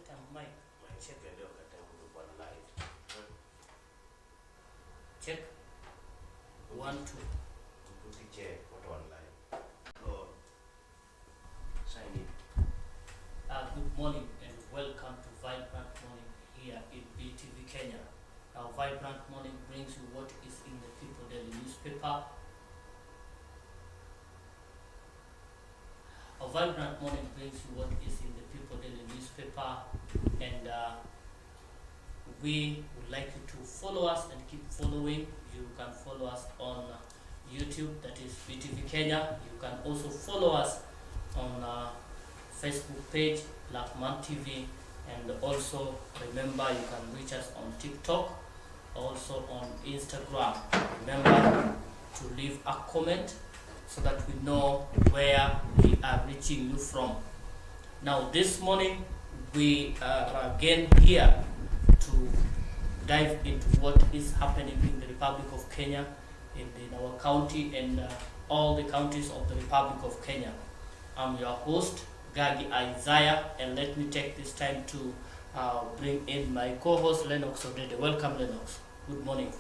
time mic. Check leo kata ulikuwa live. Check. 1 2. Check what online. Oh. Sign in. Good morning and welcome to Vibrant Morning here in BTV Kenya. Now Vibrant Morning brings you what is in the People Daily newspaper. A Vibrant Morning brings you what is in the People Daily newspaper, and we would like you to follow us and keep following. You can follow us on YouTube, that is BTV Kenya. You can also follow us on Facebook page, Blackman TV, and also remember you can reach us on TikTok, also on Instagram. Remember to leave a comment so that we know where we are reaching you from. Now this morning we are again here to dive into what is happening in the Republic of Kenya, in our county and all the counties of the Republic of Kenya. I'm your host, Gagi Isaiah, and let me take this time to bring in my co-host Lennox Odede. Welcome, Lennox. Good morning.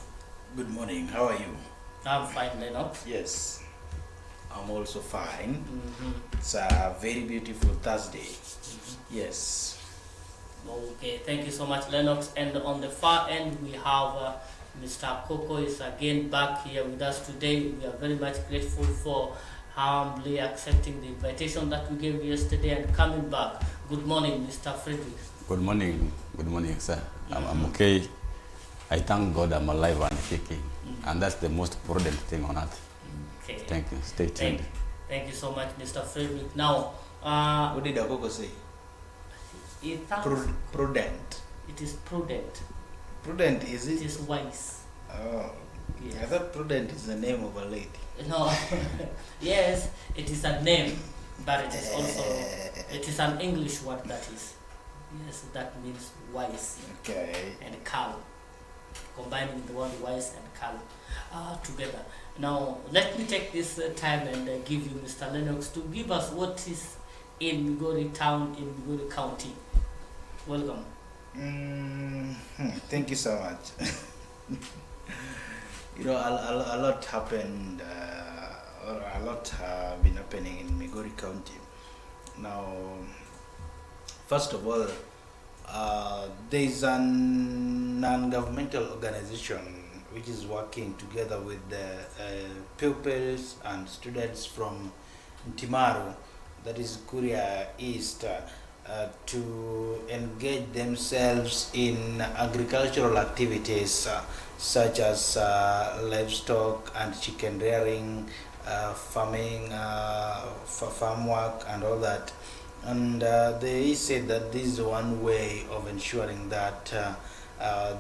Good morning. How are you? I'm fine, Lennox. Yes, I'm also fine. Mm-hmm. It's a very beautiful Thursday. Mm-hmm. Yes. Okay, thank you so much, Lennox. And on the far end, we have Mr. Coco is again back here with us today. We are very much grateful for humbly accepting the invitation that we gave yesterday and coming back. Good morning, Mr. Frederick. Good morning, sir. I'm okay. I thank God I'm alive and kicking, and that's the most important thing on earth. Okay. Thank you. Stay tuned. Thank you so much, Mr. Frederick. Now, What did Akoko say? Prudent. It is prudent. Prudent, is It it? is wise. Oh, Yes. I thought Prudent is the name of a lady. No, yes, it is a name, but it is also it is an English word that is. Yes, that means wise Okay. and calm, combining the word wise and calm together. Now, let me take this time and give you Mr. Lennox to give us what is in Migori town, in Migori County. Welcome. Thank you so much. You know, a lot happened, or a lot been happening in Migori County. Now, first of all, there is a non-governmental organization which is working together with the pupils and students from Ntimaru, that is Kuria East, to engage themselves in agricultural activities such as livestock and chicken rearing, farming, farm work and all that. And they said that this is one way of ensuring that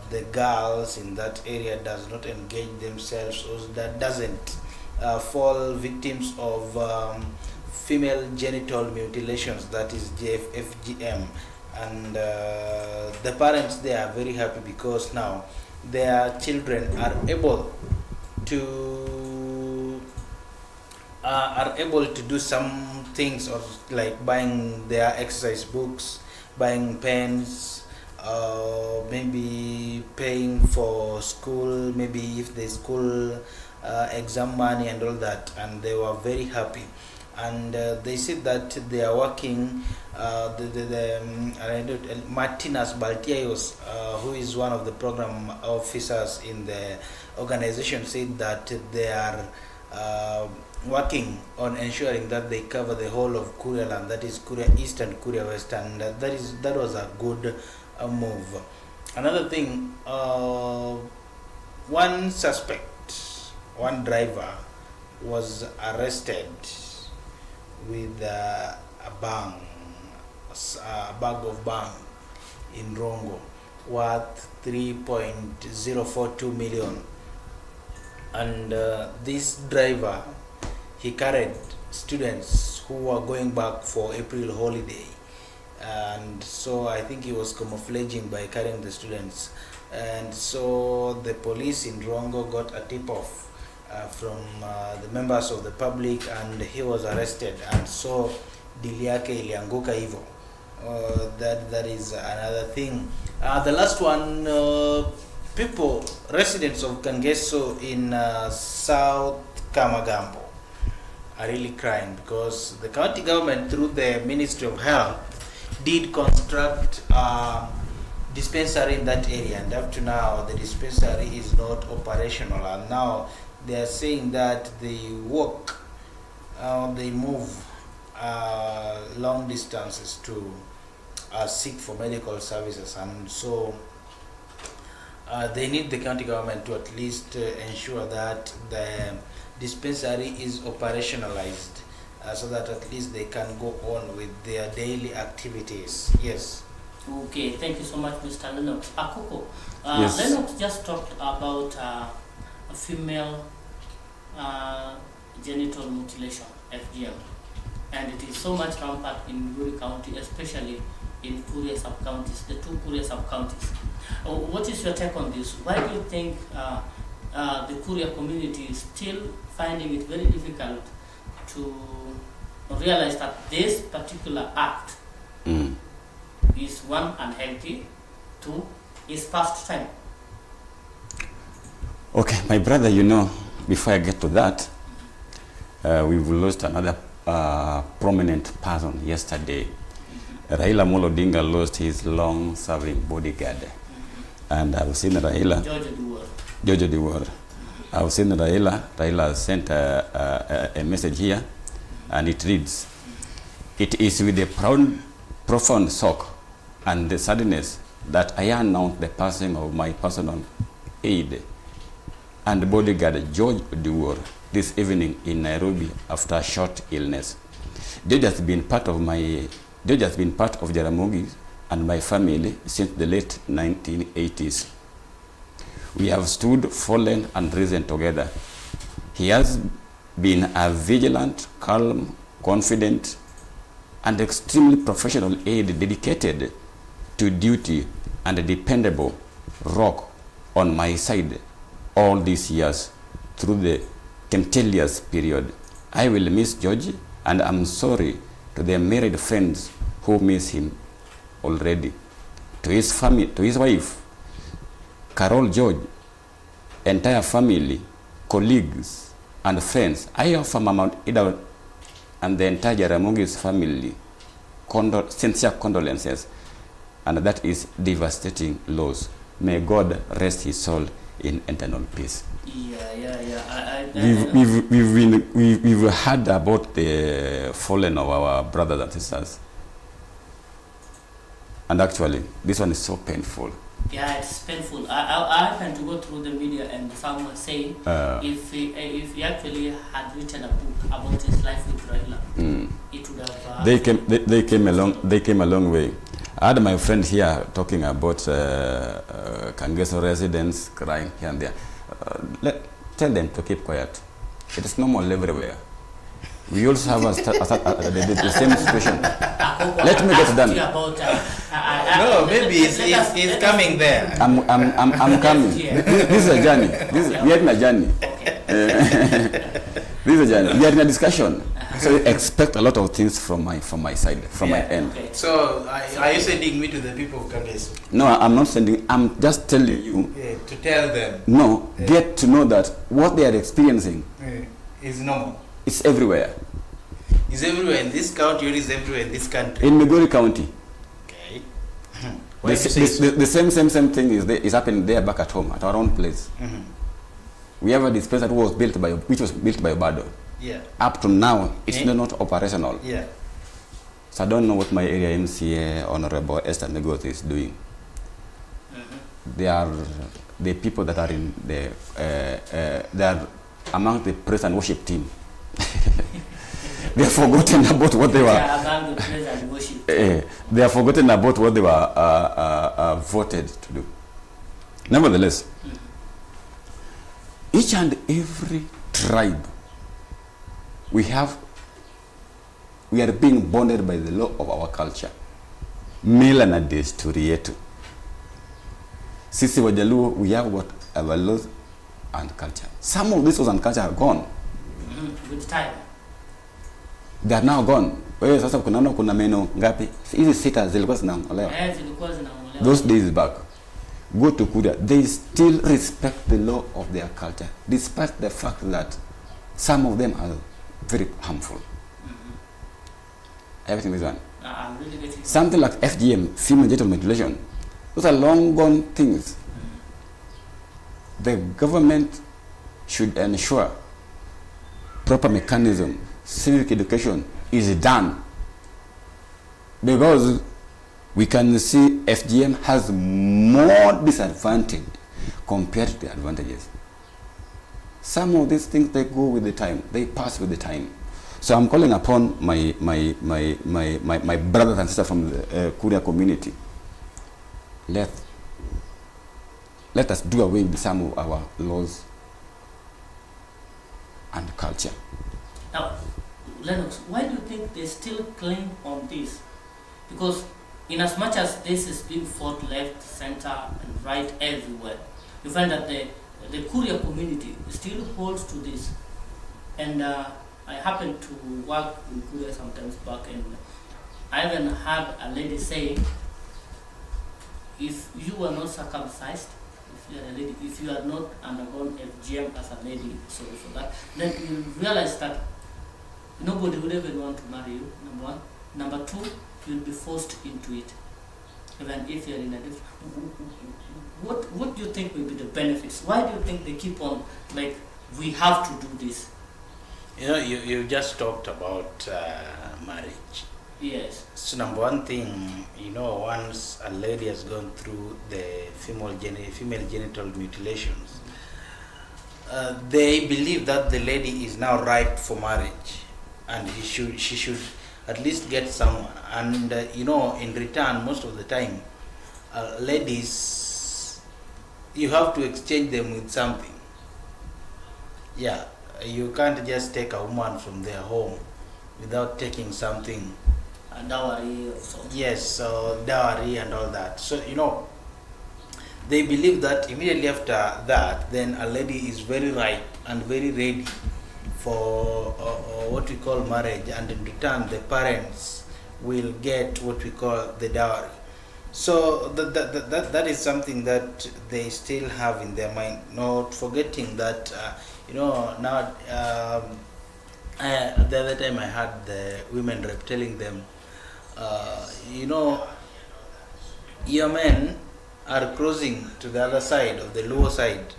the girls in that area does not engage themselves, or that doesn't fall victims of female genital mutilations, that is FGM. And the parents, they are very happy because now their children are able to do some things, or like buying their exercise books, buying pens, maybe paying for school, maybe if the school exam money and all that. And they were very happy. And they said that they are working. Martinez Baltiaios, who is one of the program officers in the organization, said that they are working on ensuring that they cover the whole of Kuria land, that is Kuria East and Kuria West, and that was a good move. Another thing, one suspect, one driver, was arrested with a bag of bang in Rongo worth 3.042 million. And this driver, he carried students who were going back for April holiday, and so I think he was camouflaging by carrying the students. And so the police in Rongo got a tip-off from the members of the public, and he was arrested. And so dili yake ilianguka hivyo, That is another thing. The last one, residents of Kangeso in South Kamagambo are really crying because the county government, through the Ministry of Health, did construct a dispensary in that area, and up to now the dispensary is not operational, and now they are saying that they move long distances to seek for medical services, and so they need the county government to at least ensure that the dispensary is operationalized, so that at least they can go on with their daily activities. Yes. Okay, thank you so much, Mr. Lennox. Akoko, Yes. Lennox just talked about a female genital mutilation, FGM, and it is so much rampant in Migori County, especially in Kuria sub-counties, the two Kuria sub-counties. What is your take on this? Why do you think the Kuria community is still finding it very difficult to realize that this particular act is one, unhealthy, two, is past time? Okay, my brother, before I get to that, we've lost another prominent person yesterday. Raila Amolo Odinga lost his long-serving bodyguard. And I've seen Raila. George Duwar. I've seen Raila sent a message here, and it reads, "It is with a profound shock and the sadness that I announce the passing of my personal aide and bodyguard George Duwar this evening in Nairobi after a short illness. George has been part of Jaramogi and my family since the late 1980s. We have stood, fallen, and risen together. He has been a vigilant, calm, confident, and extremely professional aide dedicated to duty and a dependable rock on my side all these years through the tempestuous period. I will miss George, and I'm sorry to the married friends who miss him already. To his family, to his wife, Carol George, entire family, colleagues, and friends, I offer Mama Ida and the entire Jaramogi's family sincere condolences, and that is devastating loss. May God rest his soul in eternal peace." We've heard about the fallen of our brothers and sisters, and actually this one is so painful. Yeah, it's painful. I happened to go through the media, and some were saying if he actually had written a book about his life with Raila, it would have. They came a long way. I had my friend here talking about Kangeso residents crying here and there. Tell them to keep quiet. It is normal everywhere. We also have the same situation. Let me get done. No, maybe he's coming there. I'm coming. This is a journey. We are in a journey. This is a journey. We are in a discussion. So expect a lot of things from my side, from my end. Okay. So are you sending me to the people of Kangeso? No, I'm not sending. I'm just telling you. To tell them. No, get to know that what they are experiencing is normal. It's everywhere. It's everywhere in this county, or is everywhere in this country? In Migori County. Okay. The same thing is happening there back at home, at our own place. We have a dispensary which was built by Obado. Yeah. Up to now, it's not operational. Yeah. So I don't know what my area MCA, Honorable Esther Negoth, is doing. They are the people that are in they are among the praise and worship team. They have forgotten about what they were. Among the praise and worship. They have forgotten about what they were voted to do. Nevertheless, each and every tribe we are being bonded by the law of our culture. Mila na desturi yetu. Sisi Wajaluo, we have what our laws and culture. Some of these laws and culture are gone. With time. They are now gone. Wewe sasa kuna meno ngapi? Hizi sita zilikuwa zinaongolewa. Zilikuwa zinaongolewa. Those days back. Go to Kuria, they still respect the law of their culture, despite the fact that some of them are very harmful. Everything is one. I'm really getting Something like FGM, female genital mutilation, those are long gone things. The government should ensure proper mechanism, civic education is done, because we can see FGM has more disadvantage compared to the advantages. Some of these things, they go with the time, they pass with the time. So I'm calling upon my brothers and sisters from the Kuria community. Let us do away with some of our laws and culture. Now, Lennox, why do you think they still claim on this? Because in as much as this is being fought left, center, and right everywhere, you find that the Kuria community still holds to this. And I happen to work in Kuria sometimes back, and I even heard a lady saying, if you were not circumcised, if you are a lady, if you had not undergone FGM as a lady, sorry for that, then you realize that nobody would ever want to marry you, number one. Number two, you'll be forced into it, even if you're in a different... What do you think will be the benefits? Why do you think they keep on, like, we have to do this? You know, you just talked about marriage. Yes. So number one thing, you know, once a lady has gone through the female genital mutilations, they believe that the lady is now ripe for marriage, and she should at least get someone. And you know, in return, most of the time, ladies, you have to exchange them with something. Yeah, you can't just take a woman from their home without taking something. A dowry or something. Yes, dowry and all that. So, you know, they believe that immediately after that, then a lady is very ripe and very ready for what we call marriage, and in return, the parents will get what we call the dowry. So that is something that they still have in their mind, not forgetting that, you know, now, the other time I had the women rep telling them, you know, your men are crossing to the other side of the lower side,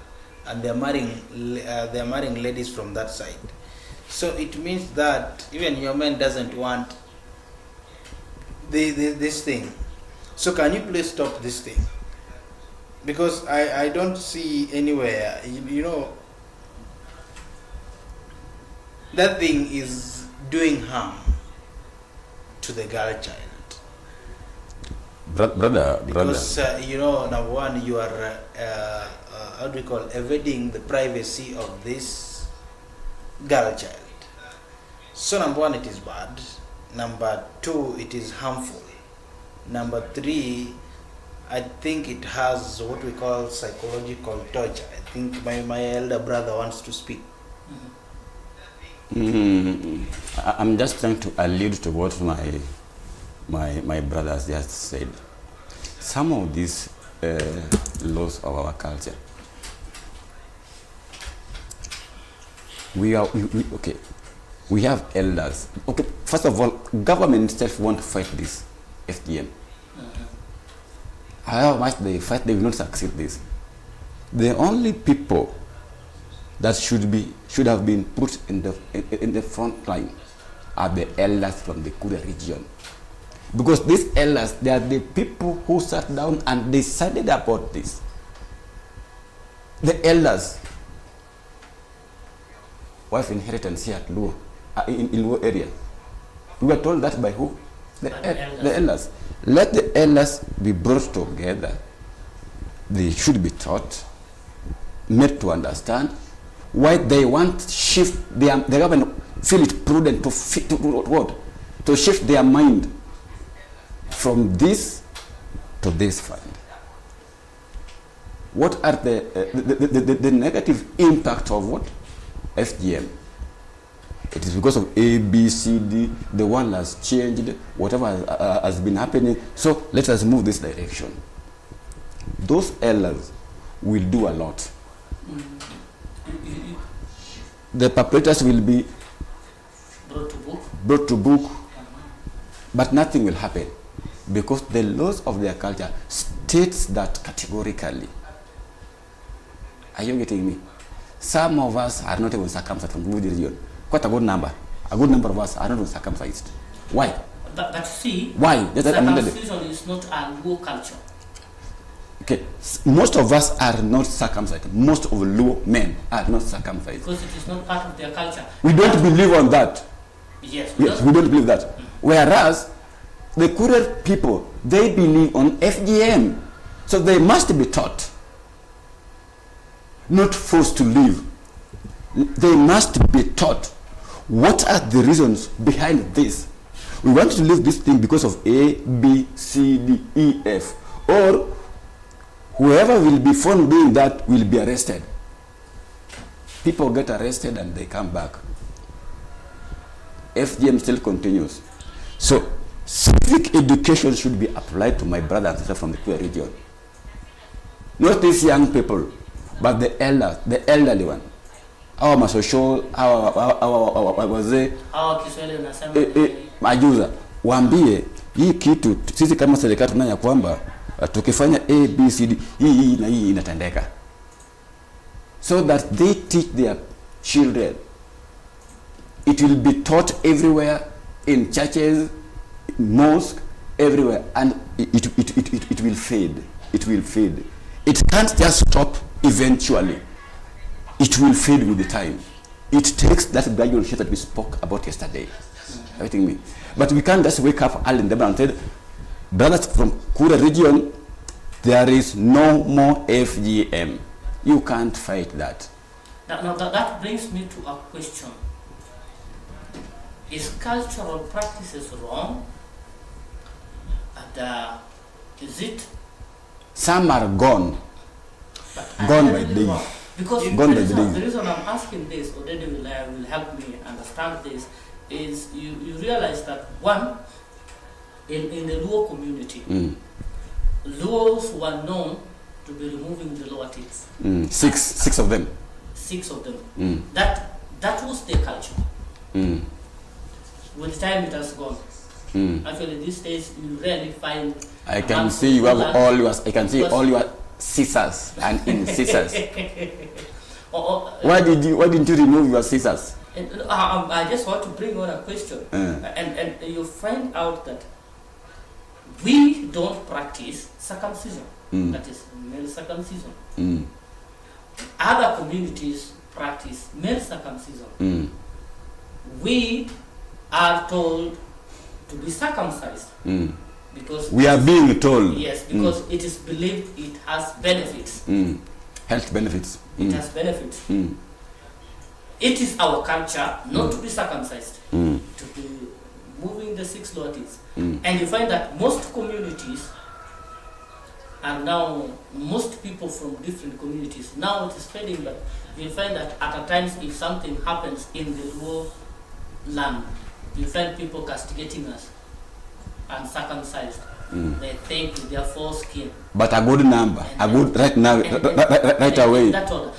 and they're marrying ladies from that side. So it means that even your man doesn't want this thing. So can you please stop this thing? Because I don't see anywhere, you know, that thing is doing harm to the girl child. Brother. Because, you know, number one, you are, how do you call, evading the privacy of this girl child. So number one, it is bad. Number two, it is harmful. Number three, I think it has what we call psychological torture. I think my elder brother wants to speak. I'm just trying to allude to what my brothers just said. Some of these laws of our culture, we have elders. Okay, first of all, government itself won't fight this FGM. However much they fight, they will not succeed this. The only people that should have been put in the front line are the elders from the Kuria region. Because these elders, they are the people who sat down and decided about this. The elders. Wife inheritance here at Luo, in Luo area. We were told that by who? The elders. Let the elders be brought together. They should be taught, made to understand why they want shift the government feel it prudent to shift their mind from this to this fund. What are the negative impact of what? FGM. It is because of A, B, C, D. The world has changed. Whatever has been happening. So let us move this direction. Those elders will do a lot. The perpetrators will be brought to book, but nothing will happen because the laws of their culture states that categorically. Are you getting me? Some of us are not even circumcised from the region. Quite a good number. A good number of us are not even circumcised. Why? But see, why? Circumcision is not a Luo culture. Okay, most of us are not circumcised. Most of Luo men are not circumcised. Because it is not part of their culture. We don't believe on that. Yes, we don't believe that. Whereas the Kurer people, they believe on FGM. So they must be taught, not forced to live. They must be taught what are the reasons behind this. We want to leave this thing because of A, B, C, D, E, F. Or whoever will be found doing that will be arrested. People get arrested and they come back. FGM still continues. So civic education should be applied to my brothers and sisters from the Queer region. Not these young people, but the elderly one. Our masosho, our wazee, majuza, waambie hii kitu sisi kama serikali tunanya kwamba tukifanya A, B, C, D, hii na hii inatendeka. So that they teach their children. It will be taught everywhere, in churches, mosques, everywhere, and it will fade. It will fade. It can't just stop eventually. It will fade with the time. It takes that gradual shift that we spoke about yesterday. Everything me. But we can't just wake up early in the morning and say, brothers from Kura region, there is no more FGM. You can't fight that. Now that brings me to a question. Is cultural practices wrong? And is it? Some are gone. Gone by day. Because the reason I'm asking this, or then will help me understand this, is you realize that one, in the Luo community, Luos were known to be removing the lower teeth. Six of them. 6 of them. That was their culture. With time it has gone. Actually these days you rarely find. I can see you have all your. I can see all your scissors and incisors. Why didn't you remove your scissors? I just want to bring on a question, and you find out that we don't practice circumcision. That is male circumcision. Other communities practice male circumcision. We are told to be circumcised because we are being told. Yes, because it is believed it has benefits. Health benefits. It has benefits. It is our culture not to be circumcised, to be moving the 6 lower teeth. And you find that most communities are now, most people from different communities, now it is spreading, but you find that at times if something happens in the Luo land, you find people castigating us, uncircumcised. They think their foreskin. But a good number, right now, right away. That order.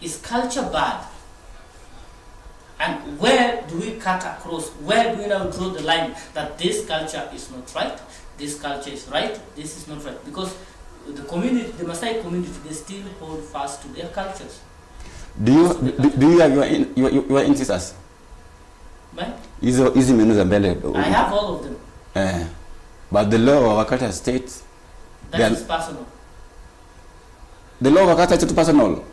Is culture bad? And where do we cut across? Where do we now draw the line that this culture is not right, this culture is right, this is not right? Because the community, the Maasai community, they still hold fast to their cultures. Do you have your incisors? Right? I have all of them. But the law of our culture states that is personal. The law of our culture is personal.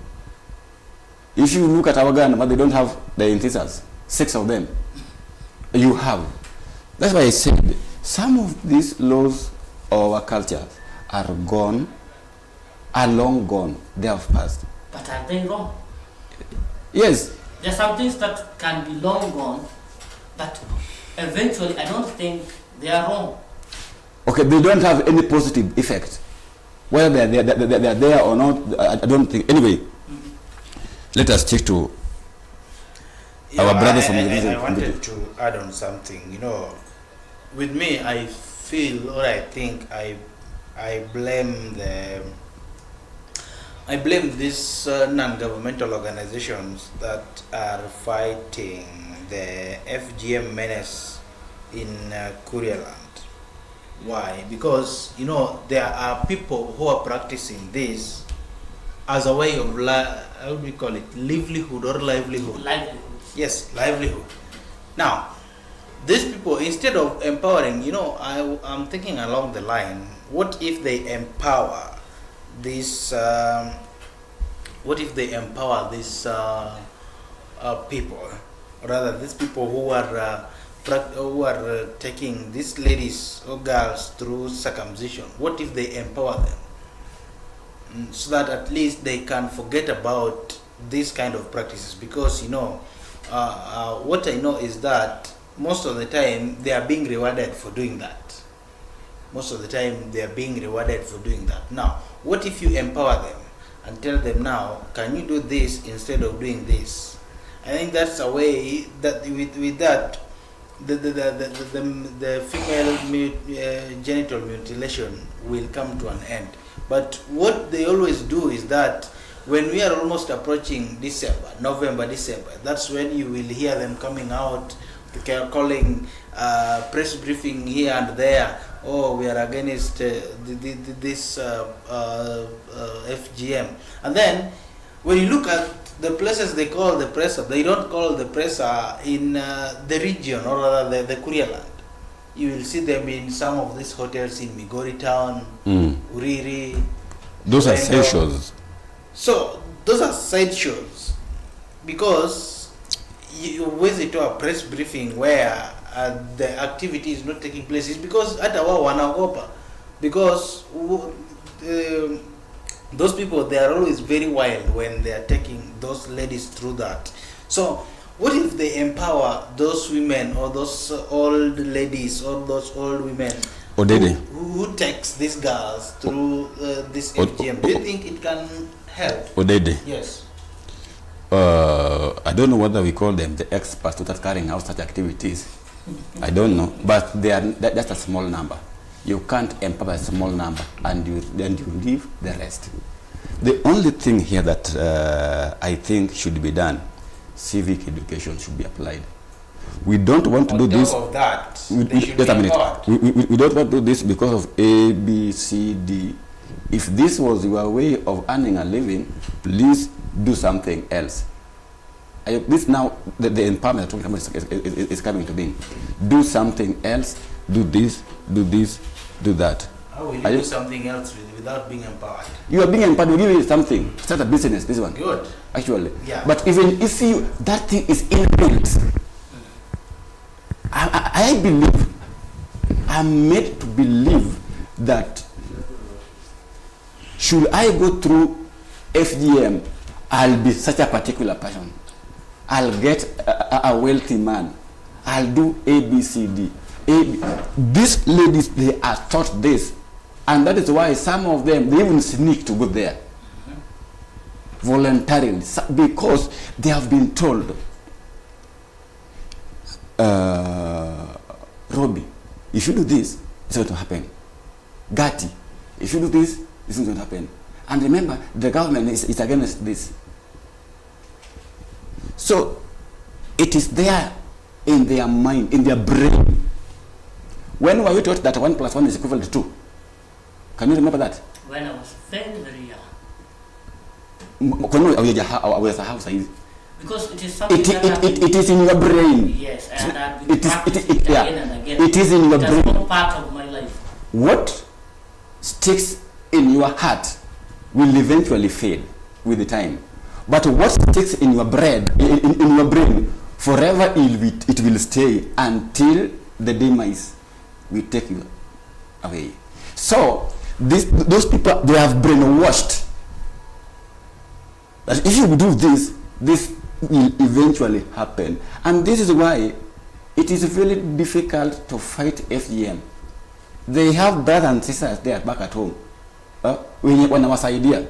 If you look at our Ghana, but they don't have the incisors, 6 of them. You have. That's why I said some of these laws of our culture are gone, are long gone. They have passed. But are they wrong? Yes. There are some things that can be long gone, but eventually I don't think they are wrong. Okay, they don't have any positive effect. Whether they are there or not, I don't think. Anyway, let us stick to our brothers from I wanted to add on something. You know, with me, I feel or I think I blame these non-governmental organizations that are fighting the FGM menace in Korealand. Why? Because you know there are people who are practicing this as a way of how do we call it, livelihood or livelihood? Livelihood. Yes, livelihood. Now, these people, instead of empowering, you know, I'm thinking along the line, what if they empower these people, or rather these people who are taking these ladies or girls through circumcision? What if they empower them, so that at least they can forget about these kind of practices? Because you know, what I know is that most of the time they are being rewarded for doing that. Now, what if you empower them and tell them, now, can you do this instead of doing this? I think that's a way that with that, the female genital mutilation will come to an end. But what they always do is that when we are almost approaching November, December, that's when you will hear them coming out, calling press briefing here and there. Oh, we are against this FGM. And then when you look at the places they call the press, they don't call the press in the region, or rather the Korealand. You will see them in some of these hotels in Migori town, Uriri. Those are side shows. So those are side shows, because you visit a press briefing where the activity is not taking place. It's because at our wanagopa, because those people, they are always very wild when they are taking those ladies through that. So what if they empower those women, or those old ladies, or those old women who takes these girls through this FGM? Do you think it can help? Odede. Yes. I don't know whether we call them the experts who are carrying out such activities. I don't know, but that's a small number. You can't empower a small number and then you leave the rest. The only thing here that I think should be done, civic education should be applied. We don't want to do this. Of that, we don't want to do this because of A, B, C, D. If this was your way of earning a living, please do something else. This now, the empowerment is coming to being. Do something else, do this, do that. How will you do something else without being empowered? You are being empowered, we give you something. Start a business, this one. Good. Actually. Yeah. But even if that thing is inbuilt, I believe, I'm made to believe that should I go through FGM, I'll be such a particular person. I'll get a wealthy man. I'll do A, B, C, D. These ladies, they are taught this. And that is why some of them, they even sneak to go there. Voluntarily. Because they have been told, Robbie, if you do this, it's going to happen. Gatti, if you do this, it's not going to happen. And remember, the government is against this. So, it is there in their mind, in their brain. When were you taught that 1 + 1 is equivalent to 2? Can you remember that? When I was very, very young. Because it is something it is in your brain. Yes, and I've It been is practicing again and again. It is in your It brain. has become part of my life. What sticks in your heart will eventually fade with the time. But what sticks in your brain, forever it will stay until the demise will take you away. So those people, they have brainwashed that if you do this will eventually happen. And this is why it is really difficult to fight FGM. They have brothers and sisters there back at home. Wanawasaidia.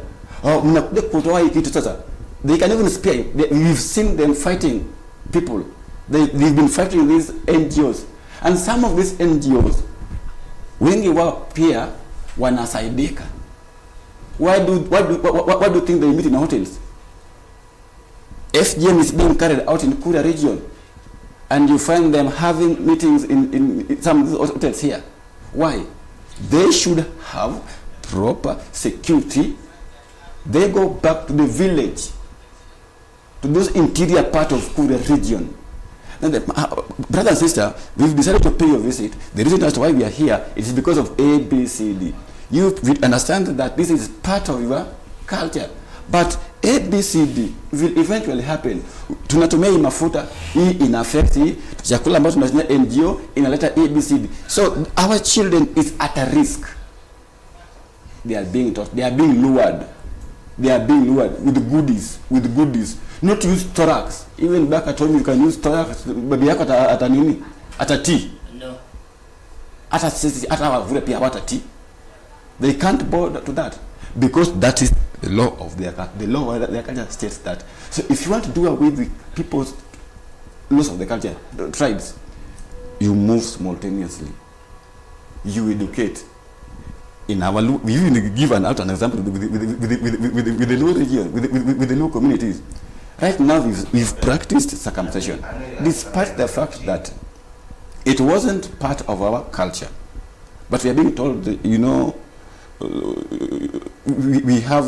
They can even spare. We've seen them fighting people. They've been fighting these NGOs. And some of these NGOs, wengi wao pia wanasaidika. Why do you think they meet in hotels? FGM is being carried out in Kuria region, and you find them having meetings in some hotels here. Why? They should have proper security. They go back to the village, to those interior part of Kuria region. Brother and sister, we've decided to pay you a visit. The reason as to why we are here is because of ABCD. You understand that this is part of your culture, but ABCD will eventually happen. Tunatumia hii mafuta, hii ina affect hii, chakula ambacho tunatumia NGO inaleta ABCD. So our children is at a risk. They are being taught, they are being lured. They are being lured with goodies. Not use thorax. Even back at home you can use thorax. Baby yako ata nini? Ata tea. No. Ata sisi ata wavule pia wata tea. They can't board to that because that is the law of their culture states that. So if you want to do away with people's laws of the culture, the tribes, you move simultaneously. You educate. In our we even give an example with the low region, with the low communities. Right now we've practiced circumcision, despite the fact that it wasn't part of our culture. But we are being told, you know, we have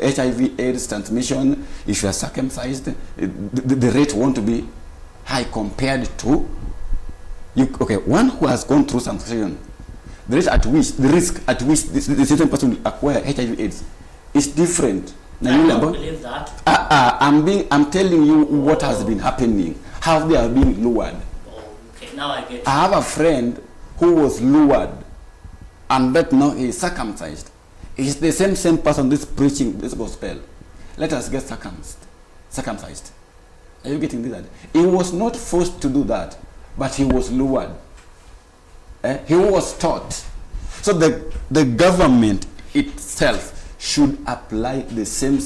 HIV/AIDS transmission. If you are circumcised, the rate won't be high compared to one who has gone through circumcision. The risk at which the certain person will acquire HIV/AIDS is different. I don't believe that. I'm telling you what has been happening, how they are being lured. Okay, now I get it. I have a friend who was lured, and that now he is circumcised. It's the same person that's preaching this gospel. Let us get circumcised. Are you getting this? He was not forced to do that, but he was lured. He was taught. So the government itself should apply the same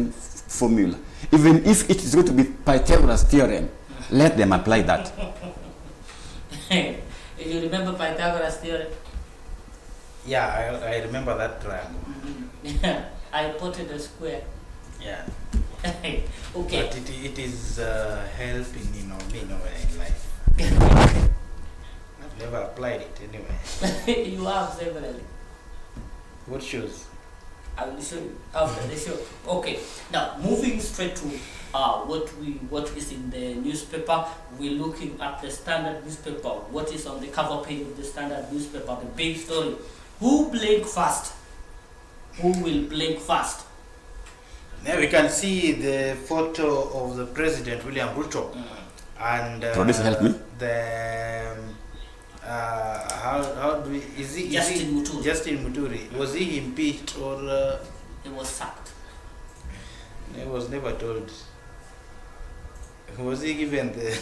formula. Even if it is going to be Pythagoras theorem, let them apply that. You remember Pythagoras theorem? Yeah, I remember that triangle. I plotted a square. Yeah. Okay. But it is helping me in life. I've never applied it anyway. You have severally. What shows? I will show you after the show. Okay. Now moving straight to what is in the newspaper. We're looking at the Standard newspaper. What is on the cover page of the Standard newspaper? The big story. Who blinked first? Who will blink first? Now we can see the photo of the President William RUTO. And Producer, help me. The how do we Justin Muturi. Justin Muturi, was he impeached or He was sacked. he was never told? Was he given the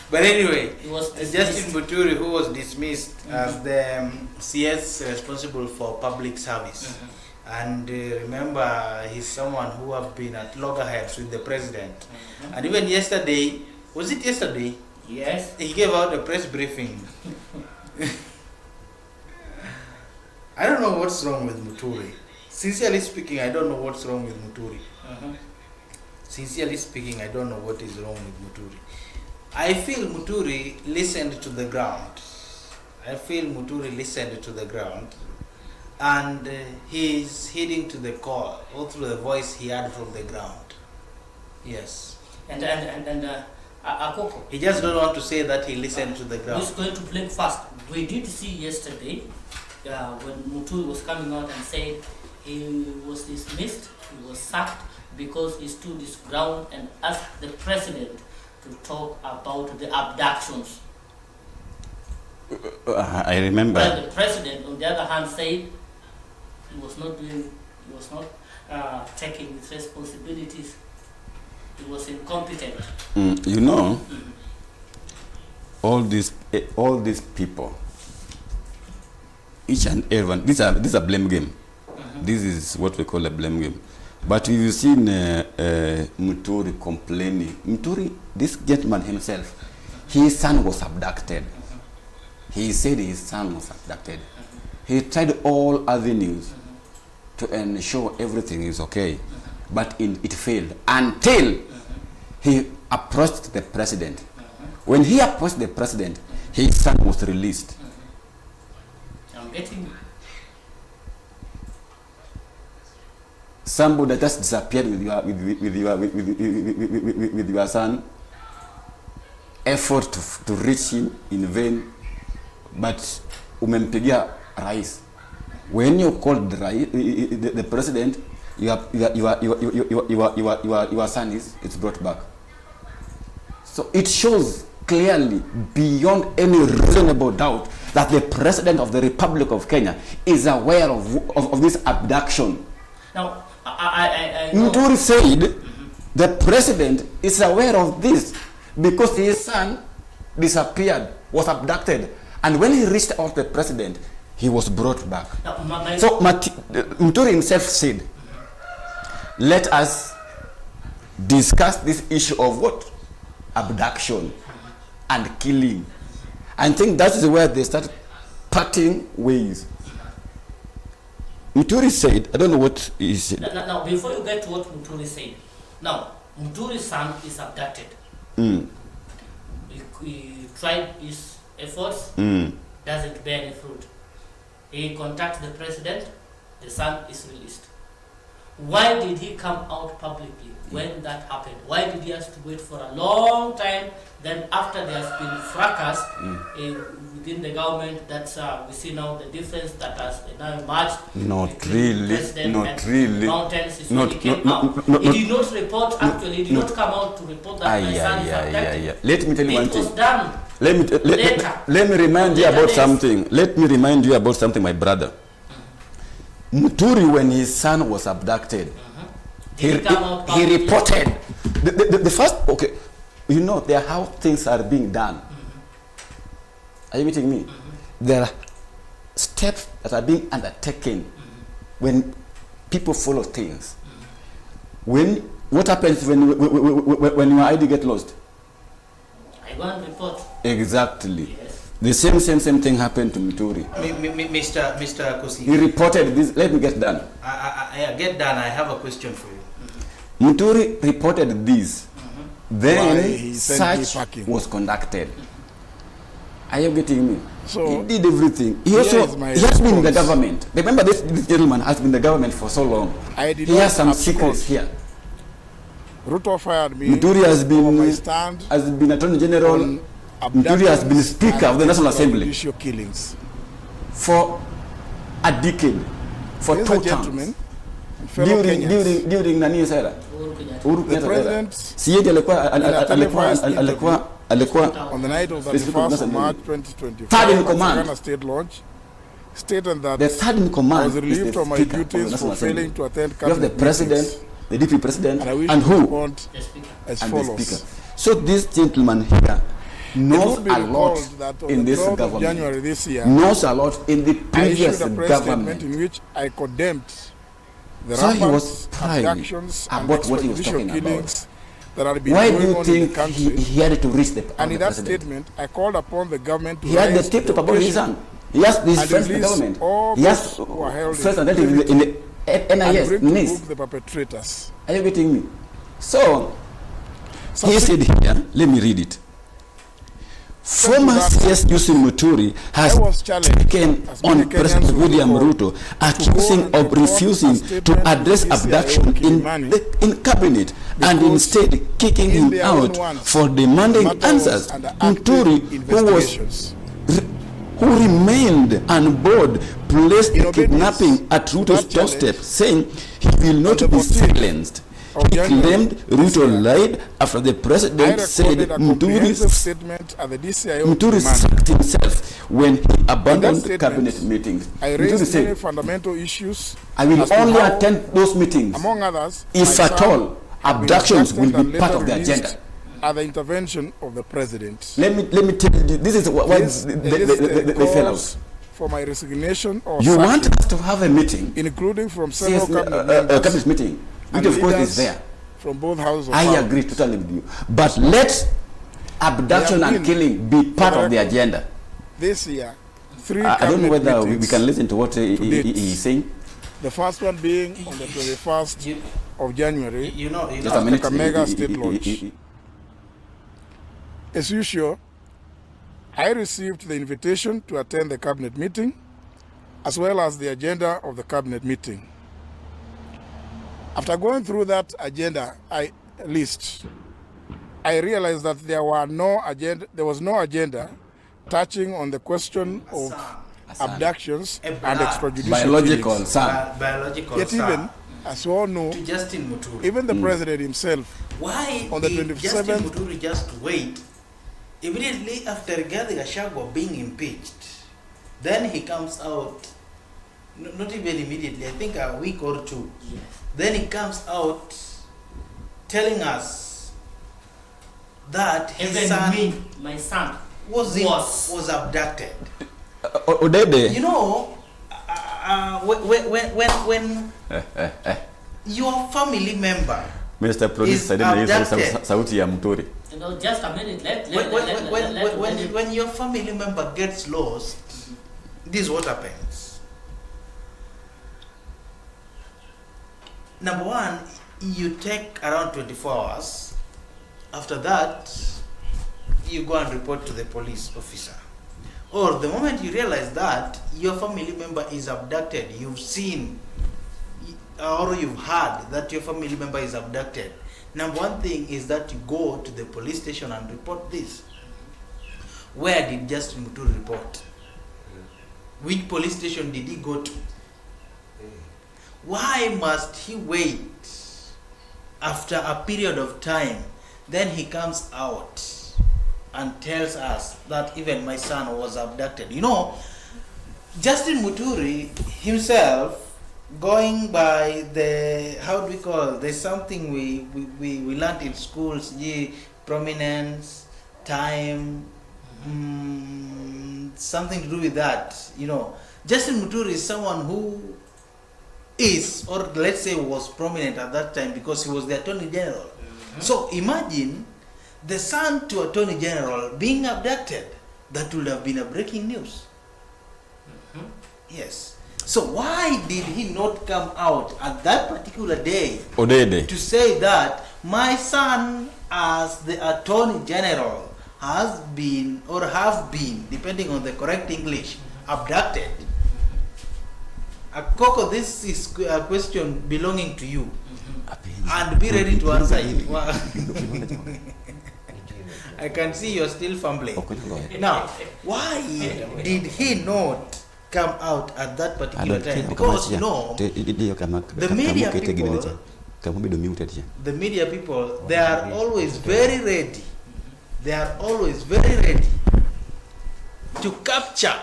but anyway, He was Justin Muturi, who was dismissed as the CS responsible for public service. And remember, he's someone who have been at loggerheads with the president. And even yesterday, was it yesterday? Yes. He gave out a press briefing. I don't know what's wrong with Muturi. Sincerely speaking, I don't know what's wrong with Muturi. Sincerely speaking, I don't know what is wrong with Muturi. I feel Muturi listened to the ground. And he's heeding to the call, or through the voice he heard from the ground. Yes. And Akoko. He just don't want to say that he listened to the ground. Who's going to blink first? We did see yesterday when Muturi was coming out and said he was dismissed, he was sacked because he stood his ground and asked the president to talk about the abductions. I remember. But the president, on the other hand, said he was not taking his responsibilities. He was incompetent. You know, all these people, each and everyone, this is a blame game. This is what we call a blame game. But you've seen Muturi complaining. Muturi, this gentleman himself, his son was abducted. He said his son was abducted. He tried all avenues to ensure everything is okay, but it failed until he approached the president. When he approached the president, his son was released. I'm getting Somebody that just disappeared with your son. Effort to reach him in vain, but umempigia rais. When you called the president, your son is brought back. So it shows clearly, beyond any reasonable doubt, that the president of the Republic of Kenya is aware of this abduction. now. I know. Muturi said the president is aware of this because his son disappeared, was abducted, and when he reached out the president, he was brought back. Now, So Muturi himself said, let us discuss this issue of what? Abduction and killing. I think that is where they start parting ways. Muturi said, I don't know what he said. Now, before you get to what Muturi said, now, Muturi's son is abducted. Mm. He tried his efforts, doesn't bear any fruit. He contacts the president, the son is released. Why did he come out publicly when that happened? Why did he have to wait for a long time? Then after there has been fracas within the government, that's we see now the difference that has now emerged. Not really. Mountains is when he came out. He did not report, actually, he did not come out to report that my son is abducted. Let me tell you one It was thing. done later. Let me remind you Later about days. something. Let me remind you about something, my brother. Muturi, when his son was abducted, he reported. The first, okay, you know, there are how things are being done. Are you getting me? There are steps that are being undertaken when people follow things. What happens when your ID get lost? I go and report. Exactly. Yes. The same thing happened to Muturi. Mr. Kosi, He reported this. Let me get done. I get done. I have a question for you. Muturi reported this. Why Then he sent me search packing. was conducted. Are you getting me? So, he did everything. He here also is my he has been in the response. government. Remember, this gentleman has been in the government for so long. I did He not has some abscond. secrets here. RUTO fired me Muturi has for my been stand Attorney General. on Muturi has been Speaker of the National Assembly judicial killings. for a decade, for Ladies 2 and terms. gentlemen, fellow Kenyans, During nani era? Uhuru Kenyatta. Uhuru the Kenyatta era. president, CEDES alikuwa on the night of the Specific 31st of National March Assembly. 2024, Third in at command. Sagana State Lodge, stated that the third in I command was is relieved the from my Speaker of the duties National for failing Assembly. to attend You have the cabinet President, meetings, the Deputy President, and I wish and to who? respond The speaker. as And the Speaker. follows. So this gentleman here It knows would be a lot recalled that on in the this 12th of government. January this year, Knows a lot in the I previous issued a press statement government. in which I condemned the So he rampant was crying abductions and about what he was extrajudicial talking about. killings that had been Why do going you on in the think country. he had to reach the And in that president? statement, I called upon the government to He had the rise tip to top about his occasion son. He has his and friends in the release government. all He has those who are held friends in and relatives in the and NIS, bring to NIS. book the perpetrators. Are you getting me? So, he Subsequent- said here, let me read it. Former that, CS Yusuf Muturi has I was challenged taken as many on President Kenyans would William recall, Ruto, accusing and of report a refusing to statement address to DCIO abduction Kilimani in cabinet and because instead kicking in him their own out words, for demanding matter was answers. under active Muturi, investigations. who remained on board, placed In the obedience kidnapping at Ruto's that doorstep, challenge, saying he will not the be 14th silenced. of He January claimed this Ruto year, lied after the I president said recorded a comprehensive Muturi statement at the DCIO Muturi Kilimani. sacked himself when he abandoned statement, cabinet meetings. I Muturi raised many said, fundamental issues I will as to only how, attend those meetings among others, if my at son all had been abductions will abducted be and part later of the released agenda. at the intervention of the president. Let me tell you, this is why they fell out. For my resignation or You want sacking, us to have a meeting, including from several CS, cabinet members, cabinet meeting, which And of course leaders is there. from both houses of I parliament. agree totally with you. But let abduction They have and been killing be part of the record. agenda. This year, 3 I don't know cabinet whether we meetings, can listen to what date. he's saying. the first one being on the 21st You, of January, you know, Just a at minute. Kakamega State Lodge. As usual, I received the invitation to attend the cabinet meeting, as well as the agenda of the cabinet meeting. After going through that agenda list, I realized that there was no agenda touching on the question of abductions A and blood. extrajudicial Biological killings. son. biological Yet son. even, as we all know, To Justin Muturi. even the president himself, Why on the did Justin 27th Muturi just wait immediately after Rigathi Gachagua being impeached? Then he comes out, not even immediately, I think a week or two. Yes. Then he comes out telling us that his Even son me, my son, was abducted. Odede. You know, when your family member, Mr. Producer, is I didn't hear abducted. sauti ya Muturi. you know, just a minute. Let when your family member gets lost, this is what happens. Number one, you take around 24 hours. After that, you go and report to the police officer. Or the moment you realize that your family member is abducted, you've seen or you've heard that your family member is abducted, number one thing is that you go to the police station and report this. Where did Justin Muturi report? Which police station did he go to? Why must he wait after a period of time? Then he comes out and tells us that even my son was abducted. You know, Justin Muturi himself, going by the, how do we call it? There's something we learned in schools, prominence, time, something to do with that. You know, Justin Muturi is someone who is, or let's say was prominent at that time because he was the Attorney General. Mm-hmm. So imagine the son to Attorney General being abducted. That would have been a breaking news. Mm-hmm. Yes. So why did he not come out at that particular day Odede. to say that my son, as the Attorney General, has been or have been, depending on the correct English, abducted? Coco, this is a question belonging to you, and be ready to answer it. I can see you're still fumbling. Now, why did he not come out at that particular time? Because you know, the media people, they are always very ready. They are always very ready to capture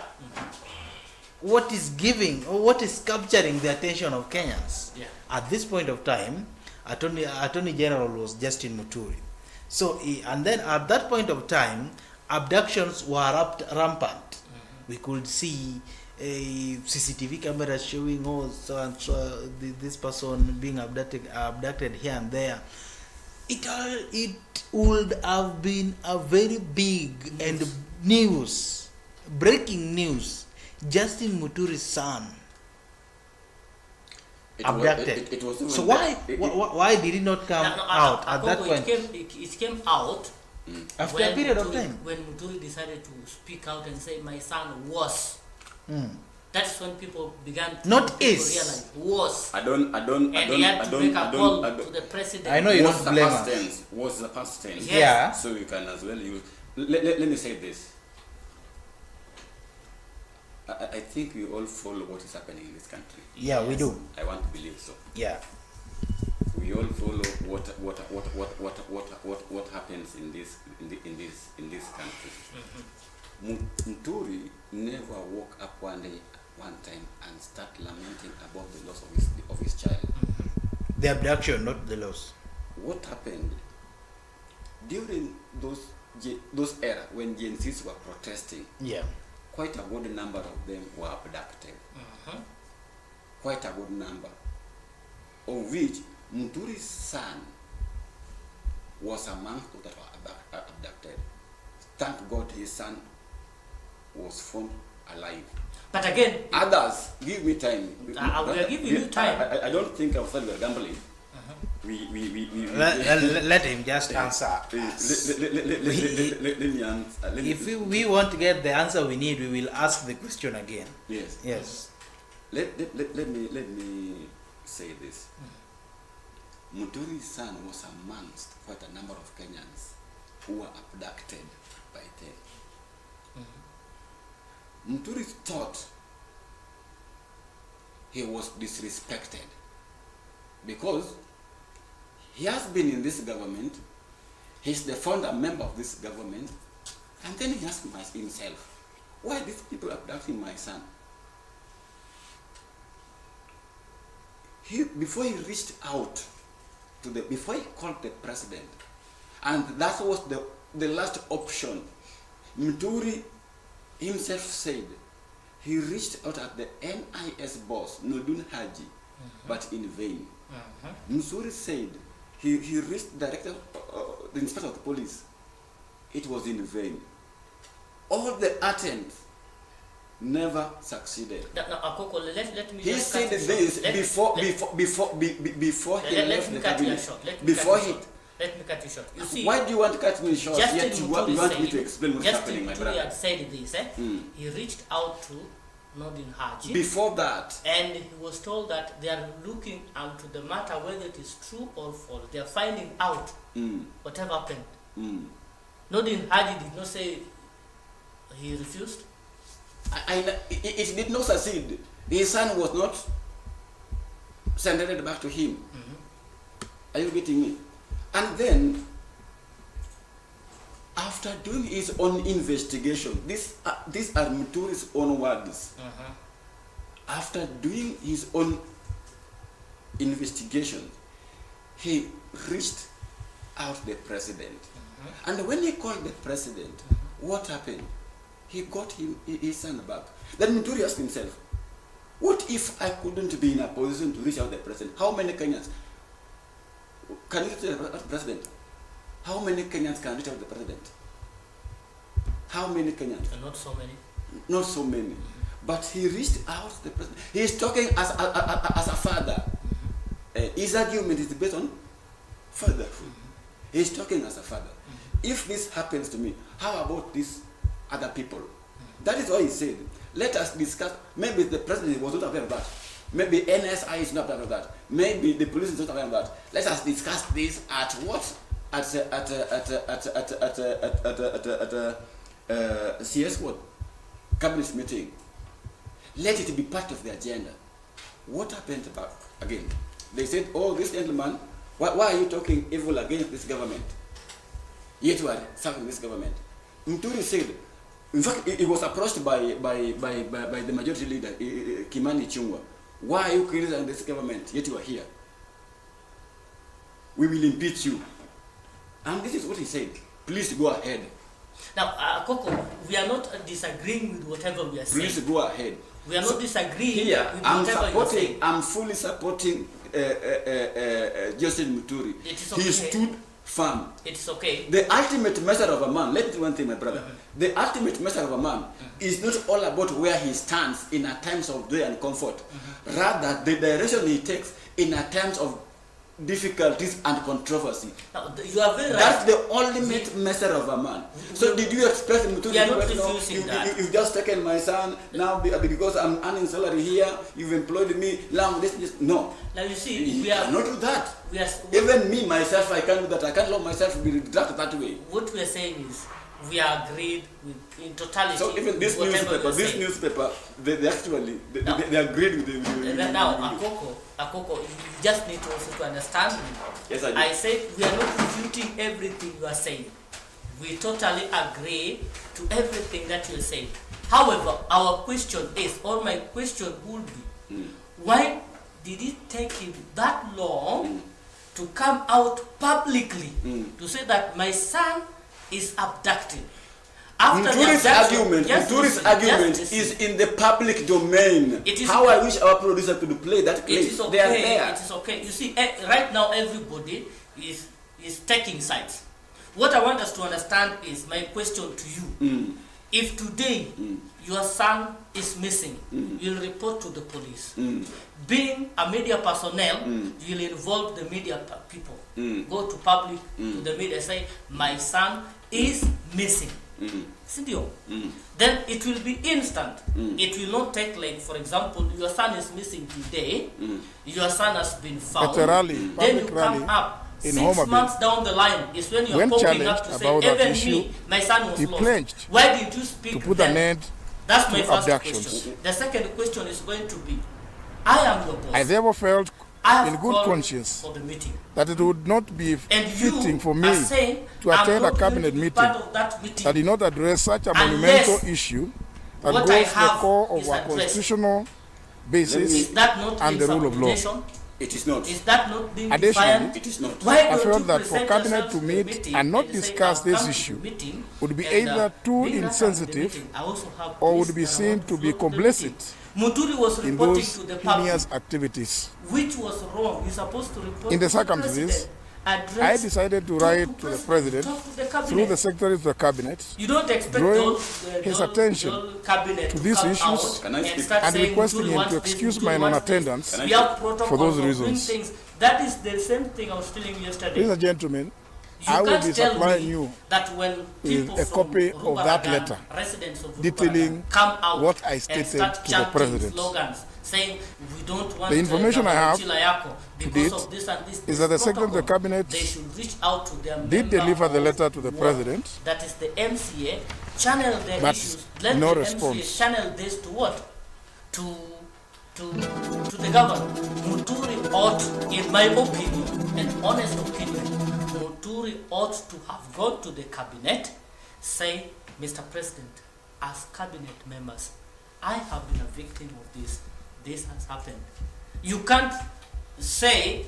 what is giving or what is capturing the attention of Kenyans. Yeah. At this point of time, Attorney General was Justin Muturi. So, and then at that point of time, abductions were rampant. Mm-hmm. We could see CCTV cameras showing so and so this person being abducted here and there. It would have been a very big and breaking news. Justin Muturi's son abducted. So why did he not come out at that point? It came out After a period of time. When Muturi decided to speak out and say my son was. That's when people began to realize was. And he had to make a call to the president. I know you don't blame us. Was the past tense. Yes. Yeah. So you can as well use. Let me say this. I think we all follow what is happening in this country. Yeah, we do. I want to believe so. Yeah. We all follow what happens in this country. Mm-hmm. Muturi never woke up one time and start lamenting about the loss of his child. Mm-hmm. The abduction, not the loss. What happened during those era when Gen Zs were protesting? Yeah. Quite a good number of them were abducted. Mm-hmm. Quite a good number, of which Muturi's son was among those that were abducted. Thank God his son was found alive. But again, Others, give me time. we are giving you time. I don't think I said we are gambling. Let him just answer. Let me answer. If we want to get the answer we need, we will ask the question again. Yes. Yes. Let me say this. Muturi's son was amongst quite a number of Kenyans who were abducted by them. Muturi thought he was disrespected because he has been in this government, he's the founder member of this government, and then he asked himself, why these people abducting my son? Before he reached out to before he called the president, and that was the last option, Muturi himself said he reached out at the NIS boss, Nodun Haji, but in vain. Muturi said he reached the inspector of the police. It was in vain. All the attempts never succeeded. Now, Akoko, let me He just said cut you this short. before he Let left me the cut you cabinet. short. Let me Before cut you he. short. Let me cut you short. You see, Why do you want to cut me short? Justin Yet you want me to explain what's happening, my Justin brother. had said this. He reached out to Nordin Haji. Before that, And he was told that they are looking into the matter whether it is true or false. They are finding out whatever happened. Nordin Haji did not say he refused. it did not succeed. His son was not sent back to him. Are you getting me? And then, after doing his own investigation, these are Muturi's own words. After doing his own investigation, he reached out to the president. And when he called the president, what happened? He got his son back. Then Muturi asked himself, what if I couldn't be in a position to reach out to the president? How many Kenyans can reach out to the president? How many Kenyans can reach out to the president? How many Kenyans? Not so many. Not so many. But he reached out to the president. He is talking as a father. His argument is based on fatherhood. He is talking as a father. If this happens to me, how about these other people? That is why he said, let us discuss. Maybe the president was not aware of that. Maybe NSI is not aware of that. Maybe the police is not aware of that. Let us discuss this at what? At CS what? Cabinet meeting. Let it be part of the agenda. What happened back again? They said, oh, this gentleman, why are you talking evil against this government? Yet you are serving this government. Muturi said, in fact, he was approached by the majority leader, Kimani Chungwa. Why are you criticizing this government? Yet you are here. We will impeach you. And this is what he said. Please go ahead. Now, Koko, we are not disagreeing with whatever we are saying. Please go ahead. We are not disagreeing here, with whatever you are saying. I'm fully supporting Justin Muturi. It is okay. He stood firm. It's okay. The ultimate measure of a man, let me tell you one thing, my brother. The ultimate measure of a man is not all about where he stands in a times of joy and comfort. Rather, the direction he takes in a times of difficulties and controversy. Now, you are very right. That's the ultimate measure of a man. So did you expect him to We are not refusing that. You've just taken my son, now because I'm earning salary here, you've employed me, now this, no. Now you see, we are not do that. We are, Even me, myself, I can't do that. I can't allow myself to be drafted that way. What we are saying is, we are agreed with, in totality. So even this newspaper, they actually, they agreed with the now, Akoko, you just need to also to understand me. Yes, I do. I said we are not refuting everything you are saying. We totally agree to everything that you are saying. However, our question is, or my question would be, why did it take him that long to come out publicly to say that my son is abducted? After the objection, Muturi's argument is in the public domain. How I wish our producer could play that clip. It is okay. They are there. It is okay. You see, right now everybody is taking sides. What I want us to understand is my question to you. If today your son is missing, you'll report to the police. Being a media personnel, you'll involve the media people. Go to public, to the media, say, my son is missing. Then it will be instant. It will not take, like, for example, your son is missing today, your son has been found. Then you come up. 6 months down the line is when you're popping up to say, even me, my son was lost. Why did you speak to put an end? That's my first question. The second question is going to be, I am your boss. I therefore felt in good conscience for the meeting, that it would not be fitting for me to attend a cabinet meeting that did not address such a monumental issue that goes to the core of our constitutional basis and the rule of law. It is not. Is that not being Additionally, defiant? It is not. I felt that for cabinet to meet and not discuss this issue would be either too insensitive or would be seen to be complicit Muturi was in reporting those to the public, heinous activities. which was wrong. You're supposed to report In the to circumstances, address, I decided to write to the president talk to the cabinet. through the secretary of the cabinet, You don't expect drawing his attention cabinet to these come issues out Can I and speak? start and saying requesting Muturi him wants to this, excuse Muturi my wants non-attendance this. We have protocols for those of doing reasons. things. That is the same thing I was telling you yesterday. Ladies and gentlemen, You I will can't be tell supplying me you that when people a from copy of that Rubaragan, letter residents of detailing Rubaragan, come out what I and stated start to the chanting president. slogans saying we don't want The information I have because date of this and this. is that the secretary of the protocol. cabinet They should reach out to their did member deliver the of letter to the work. president, That is the MCA. Channel their but issues. Let no the response. MCA channel this to what? To the government. Muturi ought, in my opinion, an honest opinion, Muturi ought to have gone to the cabinet, say, Mr. President, as cabinet members, I have been a victim of this. This has happened. You can't say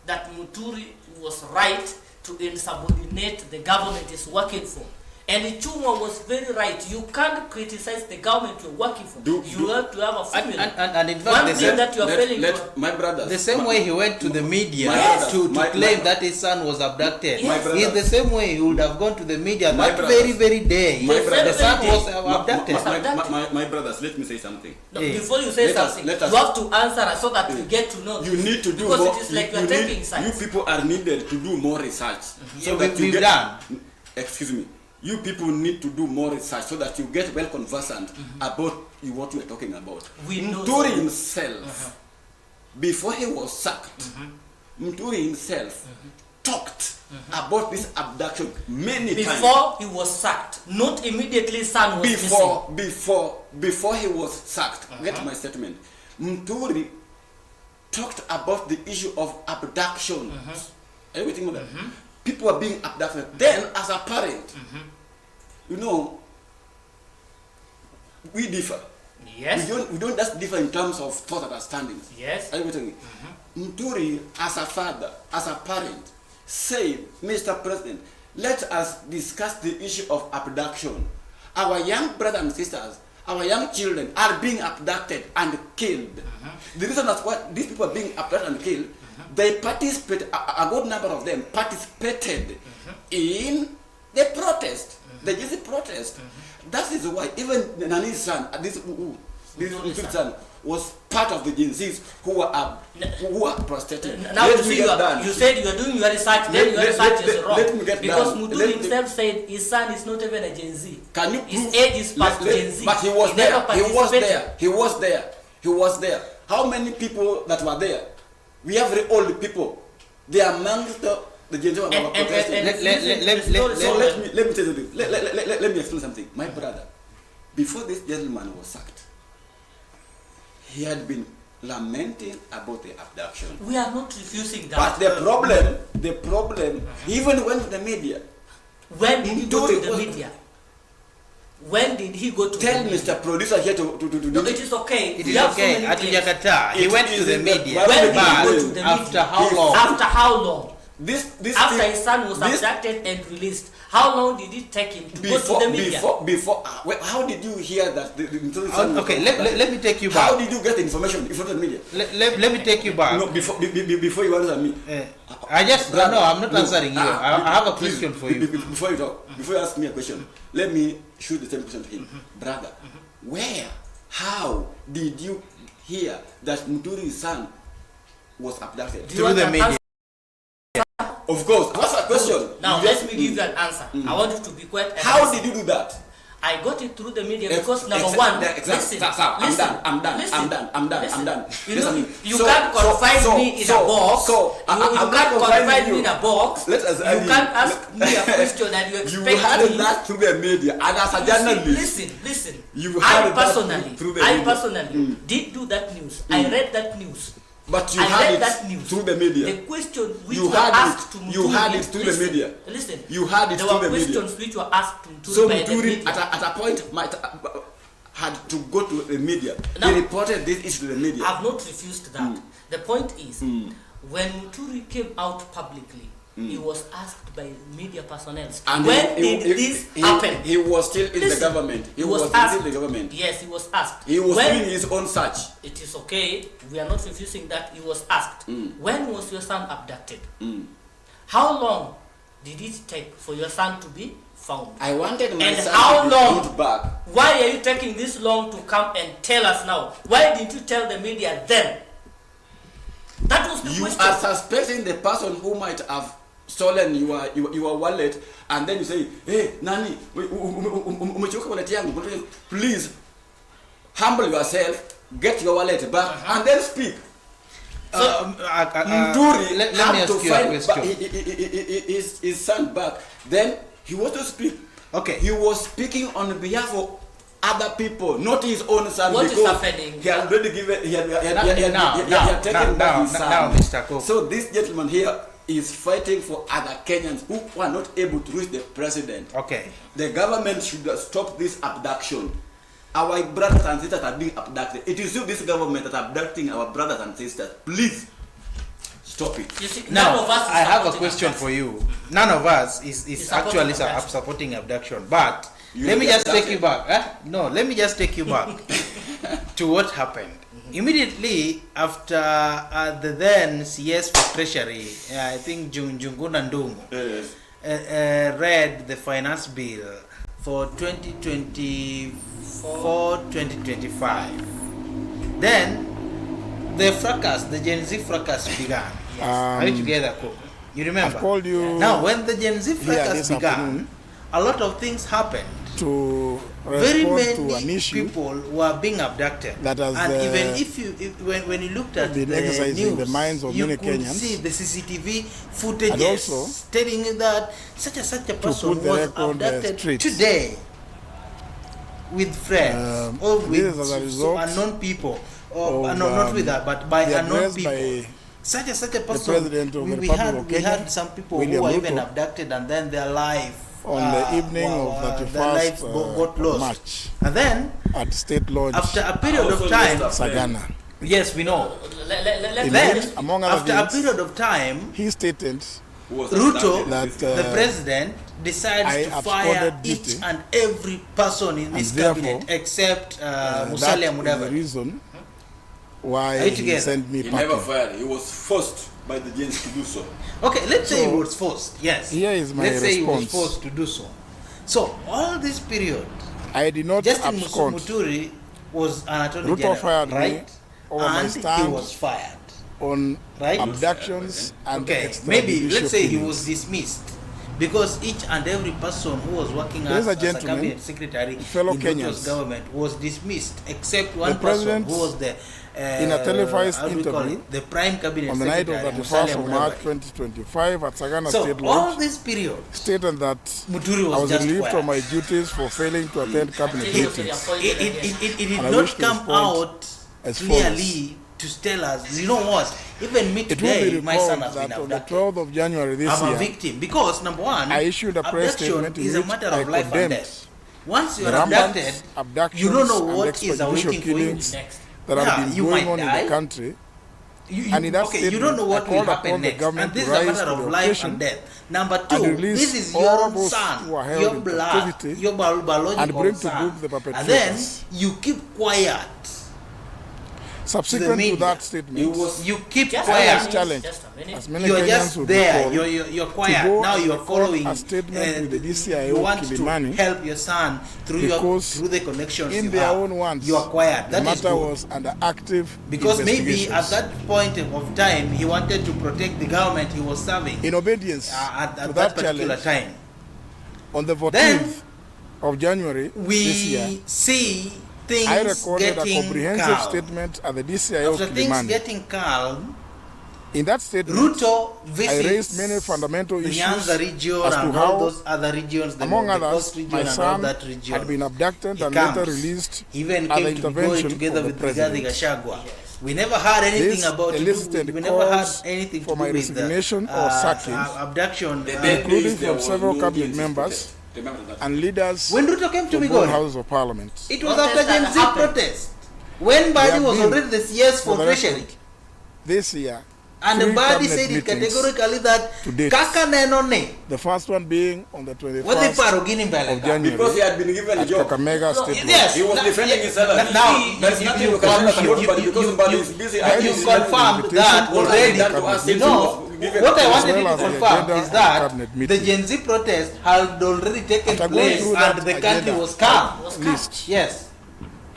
that Muturi was right to insubordinate the government is working for. And Chuma was very right. You can't criticize the government you're working for. You have to have a formula. And in fact, One thing that you are failing to... My brothers. The same way he went to the media to claim that his son was abducted. Yes. In the same way he would have gone to the media My that brothers. very day. My The brothers. son was abducted. My brothers, let me say something. No, Hey. before you say something, let us- you have to answer so that we get to know. You need to do because more. it is like you you're taking need, sides. you people are needed to do more research. Yeah, we've done. Excuse me. You people need to do more research so that you get well conversant about what you are talking about. We know Muturi so. himself, before he was sacked, Muturi himself talked about this abduction many times. Before he was sacked, not immediately son was Before he was sacked, get my statement. Muturi talked about the issue of abduction. Everything like that. People are being abducted. Then, as a parent, you know, we differ. Yes. We don't just differ in terms of thought understandings. Yes. Everything. Muturi, as a father, as a parent, said, Mr. President, let us discuss the issue of abduction. Our young brothers and sisters, our young children are being abducted and killed. The reason that's why these people are being abducted and killed, they participate, a good number of them participated in the protest, the Jersey protest. That is why even Nani's son, this son, was part of the Gen Zs who were prostrated. Now you said you are doing your research, then your research is wrong. Let me get because done. Muturi himself said his son is not even a Gen Z. Can you His prove? age is past Gen Z. But he was He there. never He was participated. there. He was there. He was there. How many people that were there? We have very old people. They are amongst the Gen Z who are protesting. So let me tell you this. Let me explain something. My brother, before this gentleman was sacked, he had been lamenting about the abduction. We are not refusing that. But the problem, he even went to the media. When did he go to the media? When did he go to Tell the media? Mr. Producer here to No, it is okay. It We is have so okay. many claims. Atujakataa. He It went is to the in media. the- When did he But go to the after media? how long? After how long? this After thing- his son was this- abducted and released, how long did it take him to go to the media? Before, well, how did you hear that? The son was Okay, abducted? let me take you back. How did you get the information in front of the media? Let me take you back. No, before you answer me. I just no, I'm not answering you. Ah, I have a please, question for you. Before you talk, before you ask me a question, let me shoot the same question to him. Brother, where, how did you hear that Muturi's son was abducted? Do you Through want the an media. answer? Of course, what's the question? Now You let just- me give you an answer. I want you to be quiet. and How listen. did you do that? I got it through the media Ex- because number ex- one, the- listen, Sir, I'm listen, done, I'm done, listen, I'm done, I'm done, listen. I'm done. You Listen know, to me. you So- can't confine so- me in so- a box. so, you I'm not can't confining confine you. me in a box. Let us you argue. can't ask me a question and you You expect had me. that through the media, and as a journalist, Listen. You I had that personally, through the media. did do that news. I read that news. but you I had read it that news. through the media. The question which You were had asked it. to You Muturi, had it through the listen, media. Listen. You had it There through were the media. questions which were asked to Muturi So by the Muturi media. at a point might had to go to the media. Now- He reported this issue to the media. I've not refused that. The point is, when Muturi came out publicly, he was asked by media personnel, And when he- did he- this he- happen? He was still in the Listen, government. He was asked. in the government. Yes, he was asked. He was when, doing his own search. It is okay. We are not refusing that. He was asked. When was your son abducted? How long did it take for your son to be found? I wanted my And son how to be long? put back. Why are you taking this long to come and tell us now? Why didn't you tell the media then? That was the You question. are suspecting the person who might have stolen your wallet, and then you say, hey, Nani, umechoka wallet yangu. Please humble yourself, get your wallet back, and then speak. Muturi let me had ask to you a find question. his son back. Then he was to speak. Okay. He was speaking on behalf of other people, not his own son. What is because happening? He had already given. He had Now, taken back his son. now, Mr. Cook. So this gentleman here is fighting for other Kenyans who are not able to reach the president. Okay. The government should stop this abduction. Our brothers and sisters are being abducted. It is still this government that are abducting our brothers and sisters. Please stop it. You see, none Now, of us is I have a supporting question abduction. for you. None of us is supporting actually abduction. supporting abduction. But You let me get just take abducted. you back. No, let me just take you back to what happened. Immediately after the then CS for Treasury, I think Njunguna Ndungu, Yes. read the finance bill for 2024-2025. Then the fracas, the Gen Z fracas began. Are you together, Cook? You remember? I've called you Now, when the Gen Z here fracas this began, afternoon a lot of things happened. to Very respond to an many issue people were being abducted. that has, and even when you looked at been the exercising news, the minds of you many could Kenyans. see the CCTV footage And also telling you that such a person put the was record abducted straight. today with friends or this with is as a result unknown people, or of, not with that, but by the unknown address people. by Such a person. President of the we Republic had of we Kenya, had some people William who were even RUTO, abducted and then their life on the evening of their lives 31st got lost. March And then at State Lodge, after a period of Also time, lost a friend. Sagana. yes, we know. Let In me which, just- among other After a things, period of time, he stated Who was Ruto, abducted? that the president, decides I to fire absconded each duty, and every person in this therefore, cabinet except that Musalia is the Mudavadi. reason Are why you he together? sent me He never packing. fired. He was forced by the gens to do so. Okay, let's say he So, was forced. Yes. here is my let's say he was response. forced to do so. So all this period, I did not Justin abscond. Muturi was an attorney Ruto general, fired me right? over my And he stand was fired, on right? abductions and Okay, maybe let's extrajudicial say he killings. was dismissed because each and every person who was working There's as a a gentleman, cabinet secretary fellow in Ruto's Kenyans. government was dismissed, except one person president, who was the in a televised how do we call interview it? The prime cabinet on the night of secretary, 31st Musalia of March Mudavadi. 2025 at Sagana So State all Lodge, this period, stated that Muturi I was was just relieved quiet. from my duties for failing to attend cabinet Until you say meetings. you're pointing It again. did And I not wish to come respond out as clearly to tell us, you know what, even me It will today, be my son recalled has been that on the abducted. 12th of January this I'm a year, victim because number one, I issued a press abduction statement in is a which matter I of life and condemned death. Once you the are rampant abducted, abductions you don't know and what is extrajudicial awaiting for you killings Next. that Yeah, have been you going might on in die. the country, And in that okay, you statement, don't know what I will called happen upon the next. government And this to is a rise matter to of the life occasion and death. Number and two, release this is all your own those son, who are held your in blood, captivity your biological and bring to son. book the perpetrators. And then you keep quiet. Subsequent to media. that statement, You keep Just quiet. a minute. challenge. Just a minute. as many You're Kenyans just will there. recall, You're to quiet. go Now and you're record following. a statement with the DCIO you want Kilimani, to help your son through because through the connections in you their have. own words, You are quiet. the That is matter good. was under active Because maybe at investigations. that point of time he wanted to protect the government he was serving In obedience at to that that particular challenge, time. on the 14th Then of January this year, We see things I recorded a getting comprehensive calm. statement at the DCIO After things Kilimani. getting calm, In that statement, RUTO I visits raised many fundamental the issues Nyanza region as to and how, all those other regions, the among North others, Coast region my and all son that region. had been abducted He and later comes. released He even at the came to be going intervention together of the with Brigadier president. Gachagua. We never heard anything This about elicited we never had calls anything for to my do with resignation or sacking, abduction. including from several cabinet members and leaders When RUTO came to from both Migori, houses of parliament. it was Protest after Gen that Z happened. protest. When Badi have was been, already the CS for for the Treasury. record, This year, And three Badi cabinet said it meetings categorically that to date. Kaka Nenone, the first one being on the what the 21st Parugini of Mbele. January Because he had been given a at job. Kakamega State Road. Yes, He was defending his salary. Now, There's nothing you can say about Badi because Badi is busy. I you received confirmed invitation that for already. done to us You since know, he was given what I as wanted well you as to the confirm agenda is of that the cabinet the meeting. Gen Z protest had already taken After going place through and that the country agenda, was calm. list, Yes.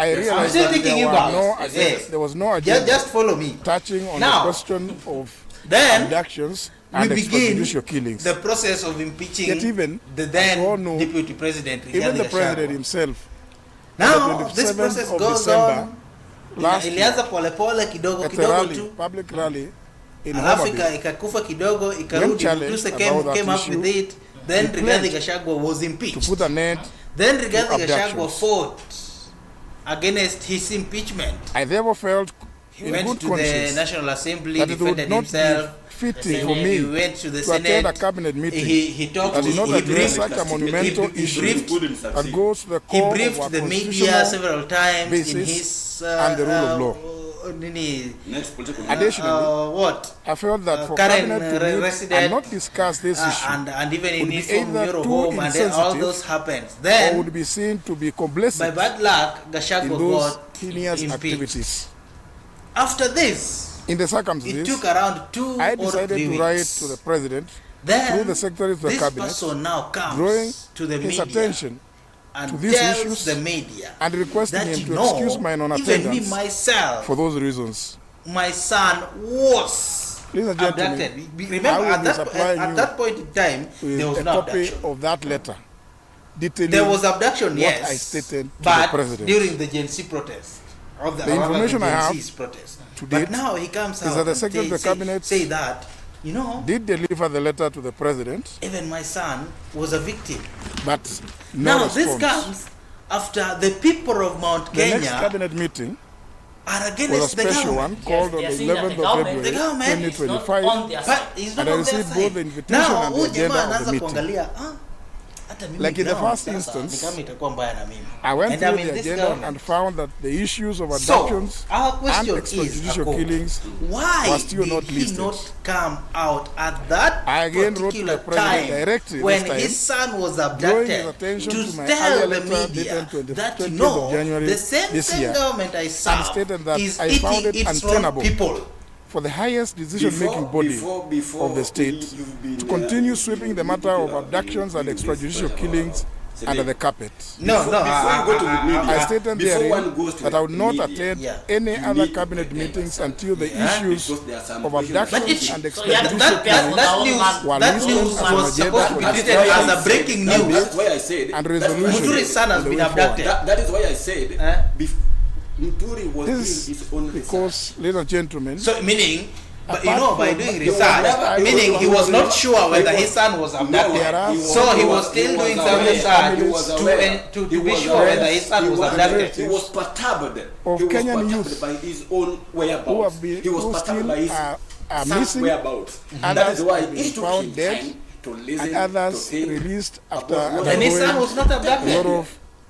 I I'm realized still that thinking there, you were guys. no Yes. there was no agenda Just follow me. touching on Now, the question of Then abductions we and begin extrajudicial killings. the process of impeaching Yet even, the as we all then know, deputy president. Even the Rigathi president Gachagua. himself, Now on the this 27th process of goes December on. last year, Ilianza polepole kidogo at a kidogo rally, tu. public rally in Alafu Homabay, ikakufa kidogo when ikarudi. challenged Mutuse about that came up issue, with it. Then he Rigathi pledged Gachagua was to impeached. put an end. Then Rigathi to Gachagua abductions. fought against his impeachment. I therefore felt He in went good to the conscience National Assembly, that it would defended not himself. be fitting for He me went to the to attend a Senate. cabinet meeting He talked. that did not address briefed, such a monumental he issue briefed, that goes to the he core of briefed our the media constitutional several times in basis his and the rule of law. Nini, Next political Additionally, what? I felt that for Karen, cabinet to meet resident, and not discuss this issue and even in would be his either home, too home and then all insensitive those happens. or Then, would be seen to be by complicit bad luck, in Gachagua those got heinous impeached. activities. After this, In the it circumstances, took around 2 I or decided 3 to write weeks. to the president Then, through the secretaries of the this cabinet, person now drawing comes to the his media attention and to these tells issues the media and requesting that him you to know, excuse my even me non-attendance myself, for those reasons. my son was Ladies and gentlemen, abducted. I Remember, will at be that, supplying at you that point in time, there was with a no copy abduction. of that letter detailing There was abduction, what yes, I stated to but the president. during the Gen Z protest, or The information I have Gen Z's protest. to But date now he comes is out that the and Secretary of the Cabinet say that, you know, did deliver the letter to the president, even my son was a victim. but no Now response. this comes after the people of Mount The next Kenya cabinet meeting are was a against the special government. one called on they are the saying that 11th the of government- The February government It's not 2025, on their But side. it's and not I on their received both the side. invitation Now and the huyu jamaa agenda of the anaanza meeting. kuangalia hata mimi Like in the ground first sasa, instance, ni kama itakuwa mbaya na mimi. I went And through I'm in the this agenda government. and found that the issues of So, abductions our and question is, extrajudicial Ako, killings why were still did not he listed. not come out at that I again wrote to particular the president time directly when this time, his son was drawing abducted his attention to to my tell earlier the letter media dated that 20th no, of January the same this year, government I serve stated that is I found eating it its own untenable people. for the highest decision-making body of the state to continue sweeping the matter of abductions and extrajudicial killings under the carpet. No, no, Before you go to the media, I stated before therein one goes to that the I would not media, attend Yeah. any you other need cabinet to meetings prepare until the yourself. issues Because there are some of questions abductions But it- and So you have to extrajudicial prepare for killings the whole man. were that listed news on was the agenda supposed to for be the treated discussion as a breaking news. That's why I said. and that's resolution. Muturi's son has on the been way forward. abducted. That is why I said. Eh? Muturi was doing This his own is research. because, ladies and gentlemen, So meaning, but you Apart know, by from- doing There was research, never- meaning he was not sure whether his son was there abducted. are So he was still doing some aware. research He was aware. to He be was sure aware. whether his son He was was abducted. He was perturbed. Of He was Kenyan perturbed youth by his own whereabouts. who have been He was who perturbed still by his are son's missing, whereabouts. That others is why have been it took found him dead, time to listen, and others to think released after about what And his son undergoing was not a lot abducted. of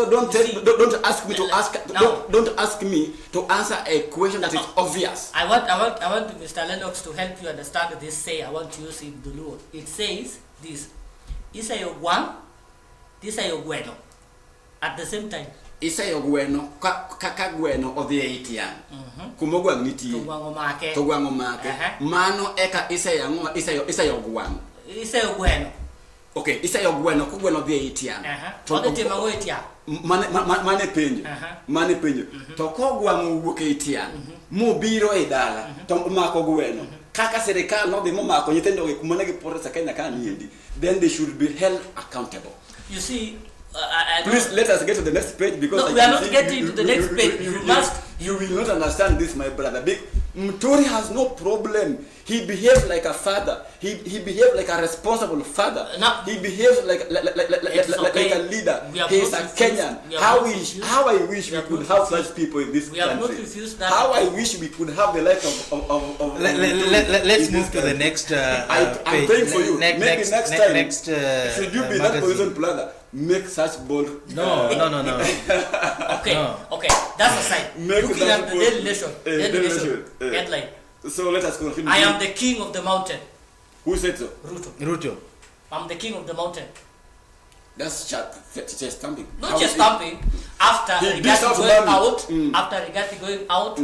So don't You tell, see- don't ask me to ask. No. Don't ask me to answer a question that is obvious. I want Mr. Lennox to help you understand this say. I want to use in Duluo. It says this. Isa yo guang, this is your bueno. At the same time. isayo gweno kaka gweno odhi e itiang. Kumogwa nitie. To gwango make. Mano eka isayo gwang. Isayo gweno. Okay, isayo gweno ku gweno odhi e itiang. To timo go itiang. Mane penjo. Mane penjo. To ko gwango wuok e itiang. Mobiro e dala to mako gweno. Kaka serikal no dhi momako nyithindo gi kuma ne giporesa Kenya ka niendi. Then they should be held accountable. You see, please let us get to the next page because no, we are not getting to the next page. You will not understand this, my brother. Muturi has no problem. He behaves like a father. He behaves like a responsible father. No. He behaves like a leader. He is a Kenyan. How I wish we could have such people in this country. Have not refused that. How I wish we could have the life of Let's move to the next page. I'm praying for you. Maybe next time. Should you be in that position, brother? Make such bold. No. Okay, No. Okay. That's aside. Looking at the Daily Nation headline. So let us continue. I am the king of the mountain. Who said so? RUTO. I'm the king of the mountain. That's chest stamping. Not just stamping. After Rigathi going out, Do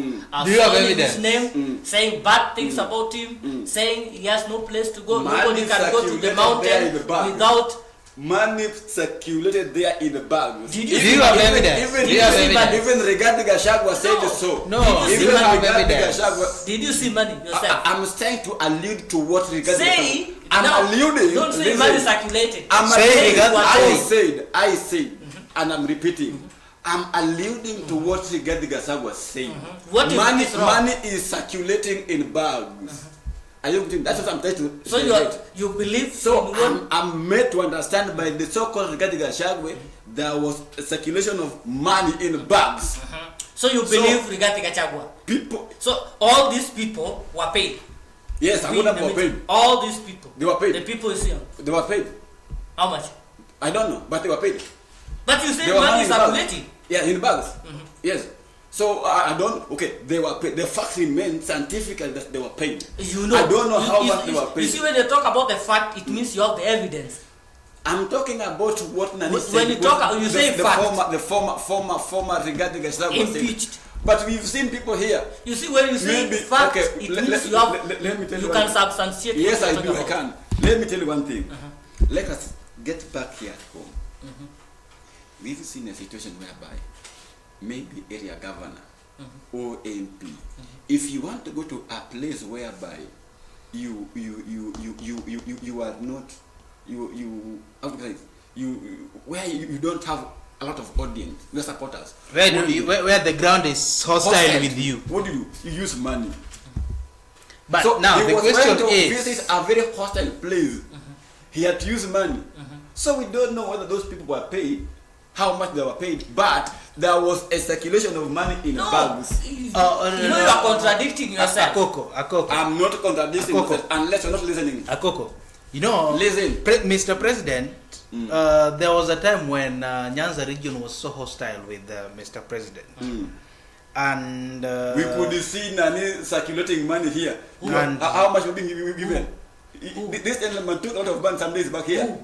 you have evidence? His name, saying bad things about him, saying he has no place to go. Nobody can go to the mountain without. Money circulated there in the bags. Do you have evidence? Even Rigathi Gachagua said so. No. Did you have evidence? Did you see money yourself? I'm trying to allude to what Rigathi Say. I'm alluding. Don't say money circulated. I said, and I'm repeating. I'm alluding to what Rigathi Gachagua said. What money is circulating in bags. I don't think that's what I'm trying to say. So you believe? So I'm made to understand by the so-called Rigathi Gachagua there was a circulation of money in bags. So you believe Rigathi Gachagua? People. So all these people were paid. Yes, I wouldn't have paid. All these people. They were paid. The people you see. They were paid. How much? I don't know, but they were paid. But you said money is circulating. Yeah, in bags. Yes. So I don't. Okay, they were paid. The fact remains scientifically that they were paid. You know. I don't know how much they were paid. You see, when they talk about the fact, it means you have the evidence. I'm talking about what Nani said. When you talk, you say fact. The former Rigathi Gachagua impeached. But we've seen people here. You see, when you say fact, it means you have. Let me tell you. You can substantiate. Yes, I do. I can. Let me tell you one thing. Let us get back here at home. We've seen a situation whereby maybe area governor or MP, if you want to go to a place whereby you are not where you don't have a lot of audience, your supporters, where the ground is hostile with you. What do? You use money. But so now the question is, this is a very hostile place. He had to use money. So we don't know whether those people were paid, how much they were paid, but there was a circulation of money in bags. You are contradicting yourself. Akoko. I'm not contradicting myself unless you're not listening. Akoko. You know, listen. Mr. President, there was a time when Nyanza region was so hostile with Mr. President. And we could see Nani circulating money here. And how much was being given? This gentleman took out of bank some days back here.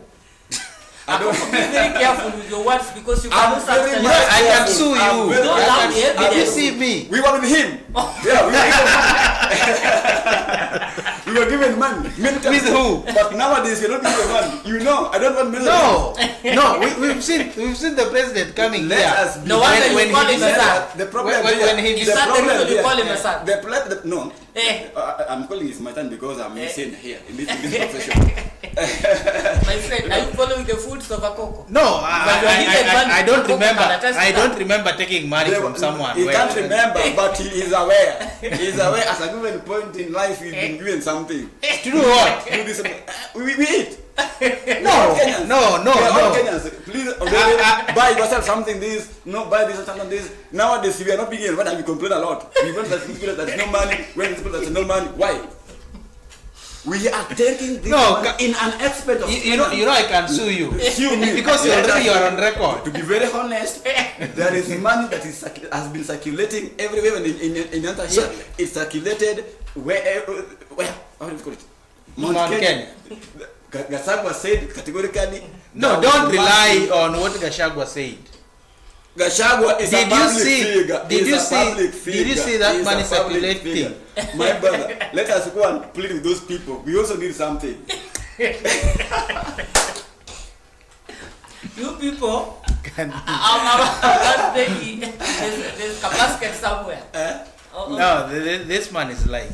I don't be very careful with your words because you cannot I can sue you. Don't have the evidence. You see me. We were with him. Yeah, we were given money. With who? But nowadays you're not giving money. You know, I don't want money. No. We've seen the president coming here. No wonder you call him a son. The problem when he decided to call him a son. No. I'm calling it my son because I'm insane here in this profession. My friend, are you following the food of Akoko? No, I don't remember. I don't remember taking money from someone. He can't remember, but he is aware. He is aware at a given point in life he's been doing something. To do what? Do this. We eat. No. Kenyans, please buy yourself something. Buy this or something this. Nowadays we are not being invited and we complain a lot. We want that people there's no money. When people there's no money, why? We are taking this in an aspect of you know I can sue you. Sue me because you are on record. To be very honest, there is money that has been circulating everywhere in Anta here. It's circulated where how do you call it? Mount Kenya. Gachagua said categorically. No, don't rely on what Gachagua said. Gachagua is a Did you public see- figure. did He's you a see- public did figure. you see that He's man a is public circulating? figure. My brother, let us go and plead with those people. We also need something. You people, I'm there's a basket somewhere. No, this man is lying.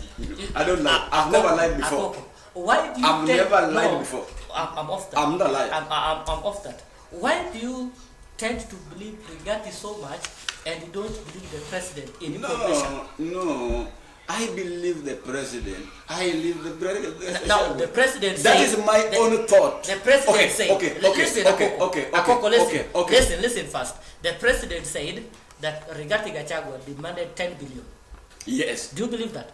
I don't lie. I've never lied before. Why do you I've tend- never lied no, before. I'm off that. I'm not lying. I'm off that. Why do you tend to believe Rigathi so much and you don't believe the president in information? No. I believe the president. I believe the president. Now the president That said, is my own thought. The president said, listen, Akoko, listen, okay. listen first. The president said that Rigathi Gachagua demanded 10 billion. Yes. Do you believe that?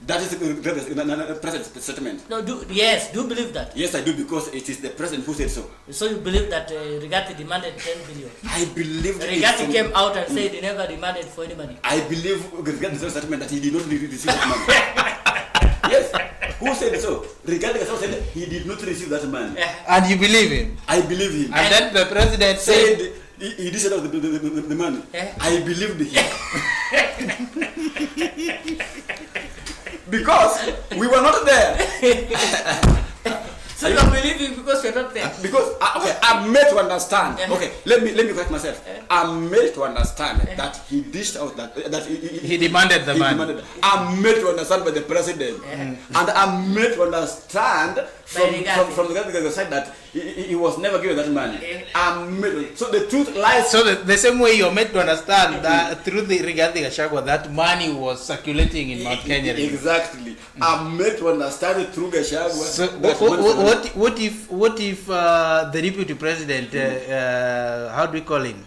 That is the president's statement. No, do you believe that? Yes, I do, because it is the president who said so. So you believe that Rigathi demanded 10 billion? I believe Rigathi came out and said he never demanded for any money. I believe Rigathi statement that he did not receive that money. Yes. Who said so? Rigathi said he did not receive that money. And you believe him? I believe him. And then the president said, Said he did set up the money. I believed him. Because we were not there. So you are believing because you're not there? Because okay, I'm made to understand. Okay, let me correct myself. I'm made to understand that he dished out that he demanded the money. I'm made to understand by the president, and I'm made to understand from the side that he was never given that money. I'm made. So the truth lies. So the same way you're made to understand that through the Rigathi Gachagua that money was circulating in Mount Kenya. Exactly. I'm made to understand it through Gachagua. So what if the deputy president, how do we call him,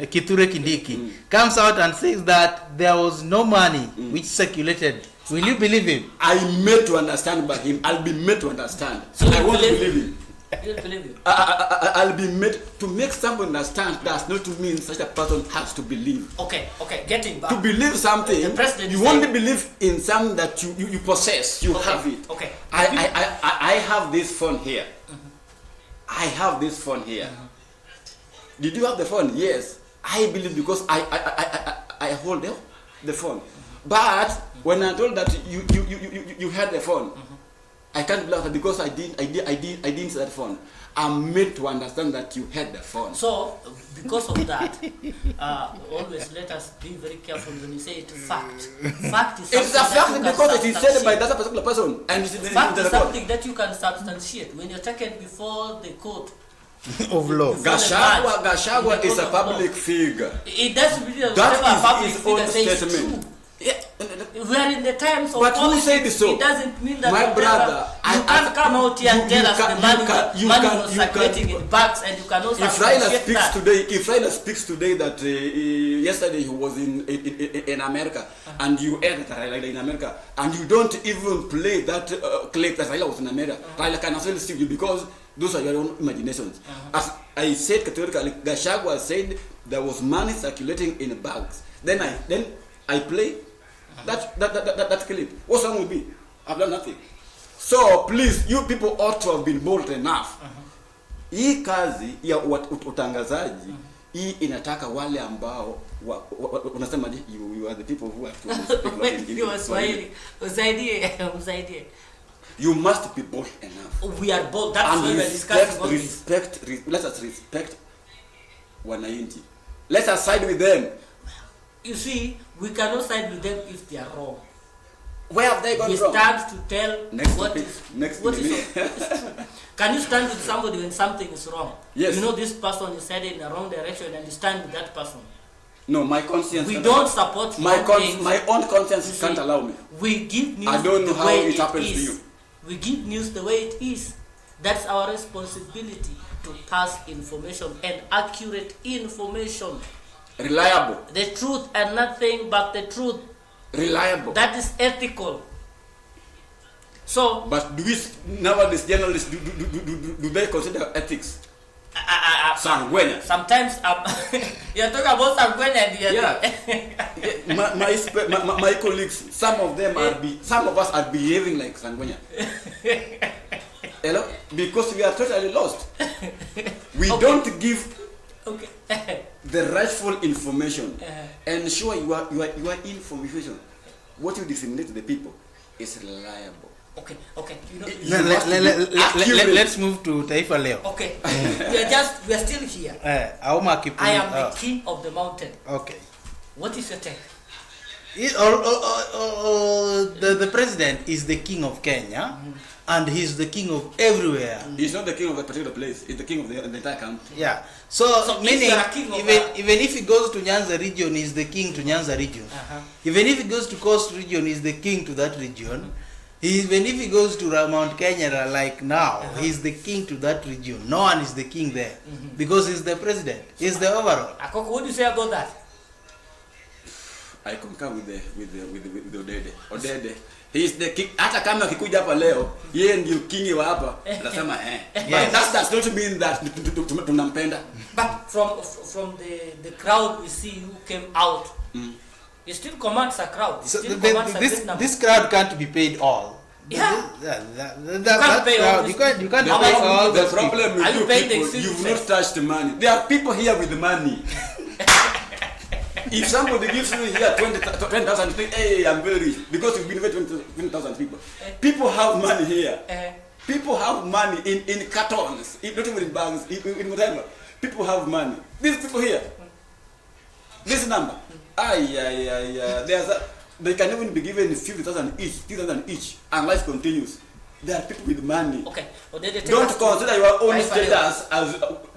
Kithure Kindiki, comes out and says that there was no money which circulated? Will you believe him? I'm made to understand by him. I'll be made to understand. So I won't believe him. You'll believe him. I'll be made to make someone understand does not mean such a person has to believe. Okay, getting back. To believe something, The president you said- only believe in something that you possess. You have it. Okay. I have this phone here. I have this phone here. Did you have the phone? Yes. I believe because I hold the phone. But when I told that you had the phone, I can't believe that because I didn't see that phone. I'm made to understand that you had the phone. So, because of that, always let us be very careful when you say it fact. Fact is It's a fact because it is said by that particular person. And it's fact is the something that you can substantiate when you're taken before the court. Of law. Gachagua is a public figure. It doesn't mean that That whatever is public his figure own says statement. true. We are in the times of But who politics. said so? It doesn't mean that My whatever- brother, you can't come out here and you tell us can- the money you money can- was you can- circulating in bags, and you can also If Raila appreciate speaks that. today, that yesterday he was in America, and you aired that Raila in America, and you don't even play that clip that Raila was in America, Raila can also sue you because those are your own imaginations. As I said categorically, Gachagua said there was money circulating in bags. Then I play that clip. What's wrong with me? I've done nothing. So please, you people ought to have been bold enough. Hii kazi ya utangazaji hii inataka wale ambao unasema you are the people who are Usaidie. You must be bold enough. We are bold. That's why we are discussing all this. Let us respect wananchi. Let us side with them. You see, we cannot side with them if they are wrong. Where have they gone We wrong? stand to tell Next what topic. is Next what is minute. it's true. Can you stand with somebody when something is wrong? Yes. You know this person is headed in the wrong direction, and you stand with that person. No, my conscience. We don't support my wrong things. my own conscience You can't see, allow me. We give news I don't know the how way it happens to is. you. We give news the way it is. That's our responsibility to pass information and accurate information. Reliable. The truth and nothing but the truth. Reliable. That is ethical. So, But do we nowadays journalists do they consider ethics? Sangwenya. sometimes you're talking about Sangwenya and My colleagues, some of us are behaving like Sangwenya. Hello? Because we are totally lost. We Okay. don't give okay. the rightful information, ensure your information, what you disseminate to the people, is reliable. Okay. You know, Let's move to Taifa Leo. okay. we are still here. Auma I am the king of the mountain. Okay. What is your take? The president is the king of Kenya, and he's the king of everywhere. He's not the king of a particular place. He's the king of the entire country. Yeah. So meaning, if you are a king of even if he goes to Nyanza region, he's the king to Nyanza region. Even if he goes to Coast region, he's the king to that region. Even if he goes to Mount Kenya, like now, he's the king to that region. No one is the king there because he's the president. He's the overall. Akoko, what do you say about that? I concur with Odede. Odede, he is the king. Hata kama akikuja hapa leo, yeye ndio king wa hapa. Anasema But that does not mean that tunampenda. But from the crowd we see who came out, he still commands a crowd. So this crowd can't be paid all. Yeah. That crowd, you can't pay all. The problem with you paying people, you've not touched the money. There are people here with the money. If somebody gives you here 20,000, you think, hey, I'm very rich, because you've been with 20,000 people. People have money here. People have money in cartons, not even in bags, in whatever. People have money. These people here, this number, they can even be given 50,000 each, and life continues. There are people with money. Okay. Don't consider your own status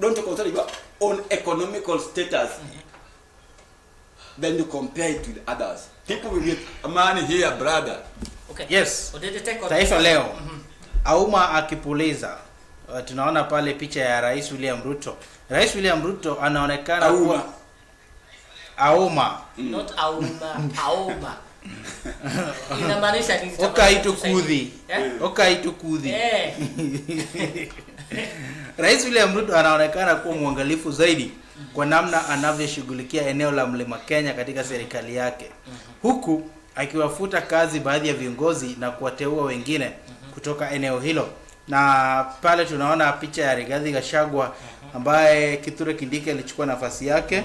don't consider your own economical status. Then you compare it with others. People will get money here, brother. Okay. Yes. Taifa Leo. Auma akipuliza. Tunaona pale picha ya Rais William Ruto. Rais William Ruto anaonekana kuwa Auma. Not Auma. Auma. Inamaanisha nini? Okaitukudhi. Okaitukudhi. Rais William Ruto anaonekana kuwa mwangalifu zaidi kwa namna anavyoshughulikia eneo la Mlima Kenya katika serikali yake, huku akiwafuta kazi baadhi ya viongozi na kuwateua wengine kutoka eneo hilo. Na pale tunaona picha ya Rigathi Gachagua ambaye Kithure Kindiki alichukua nafasi yake.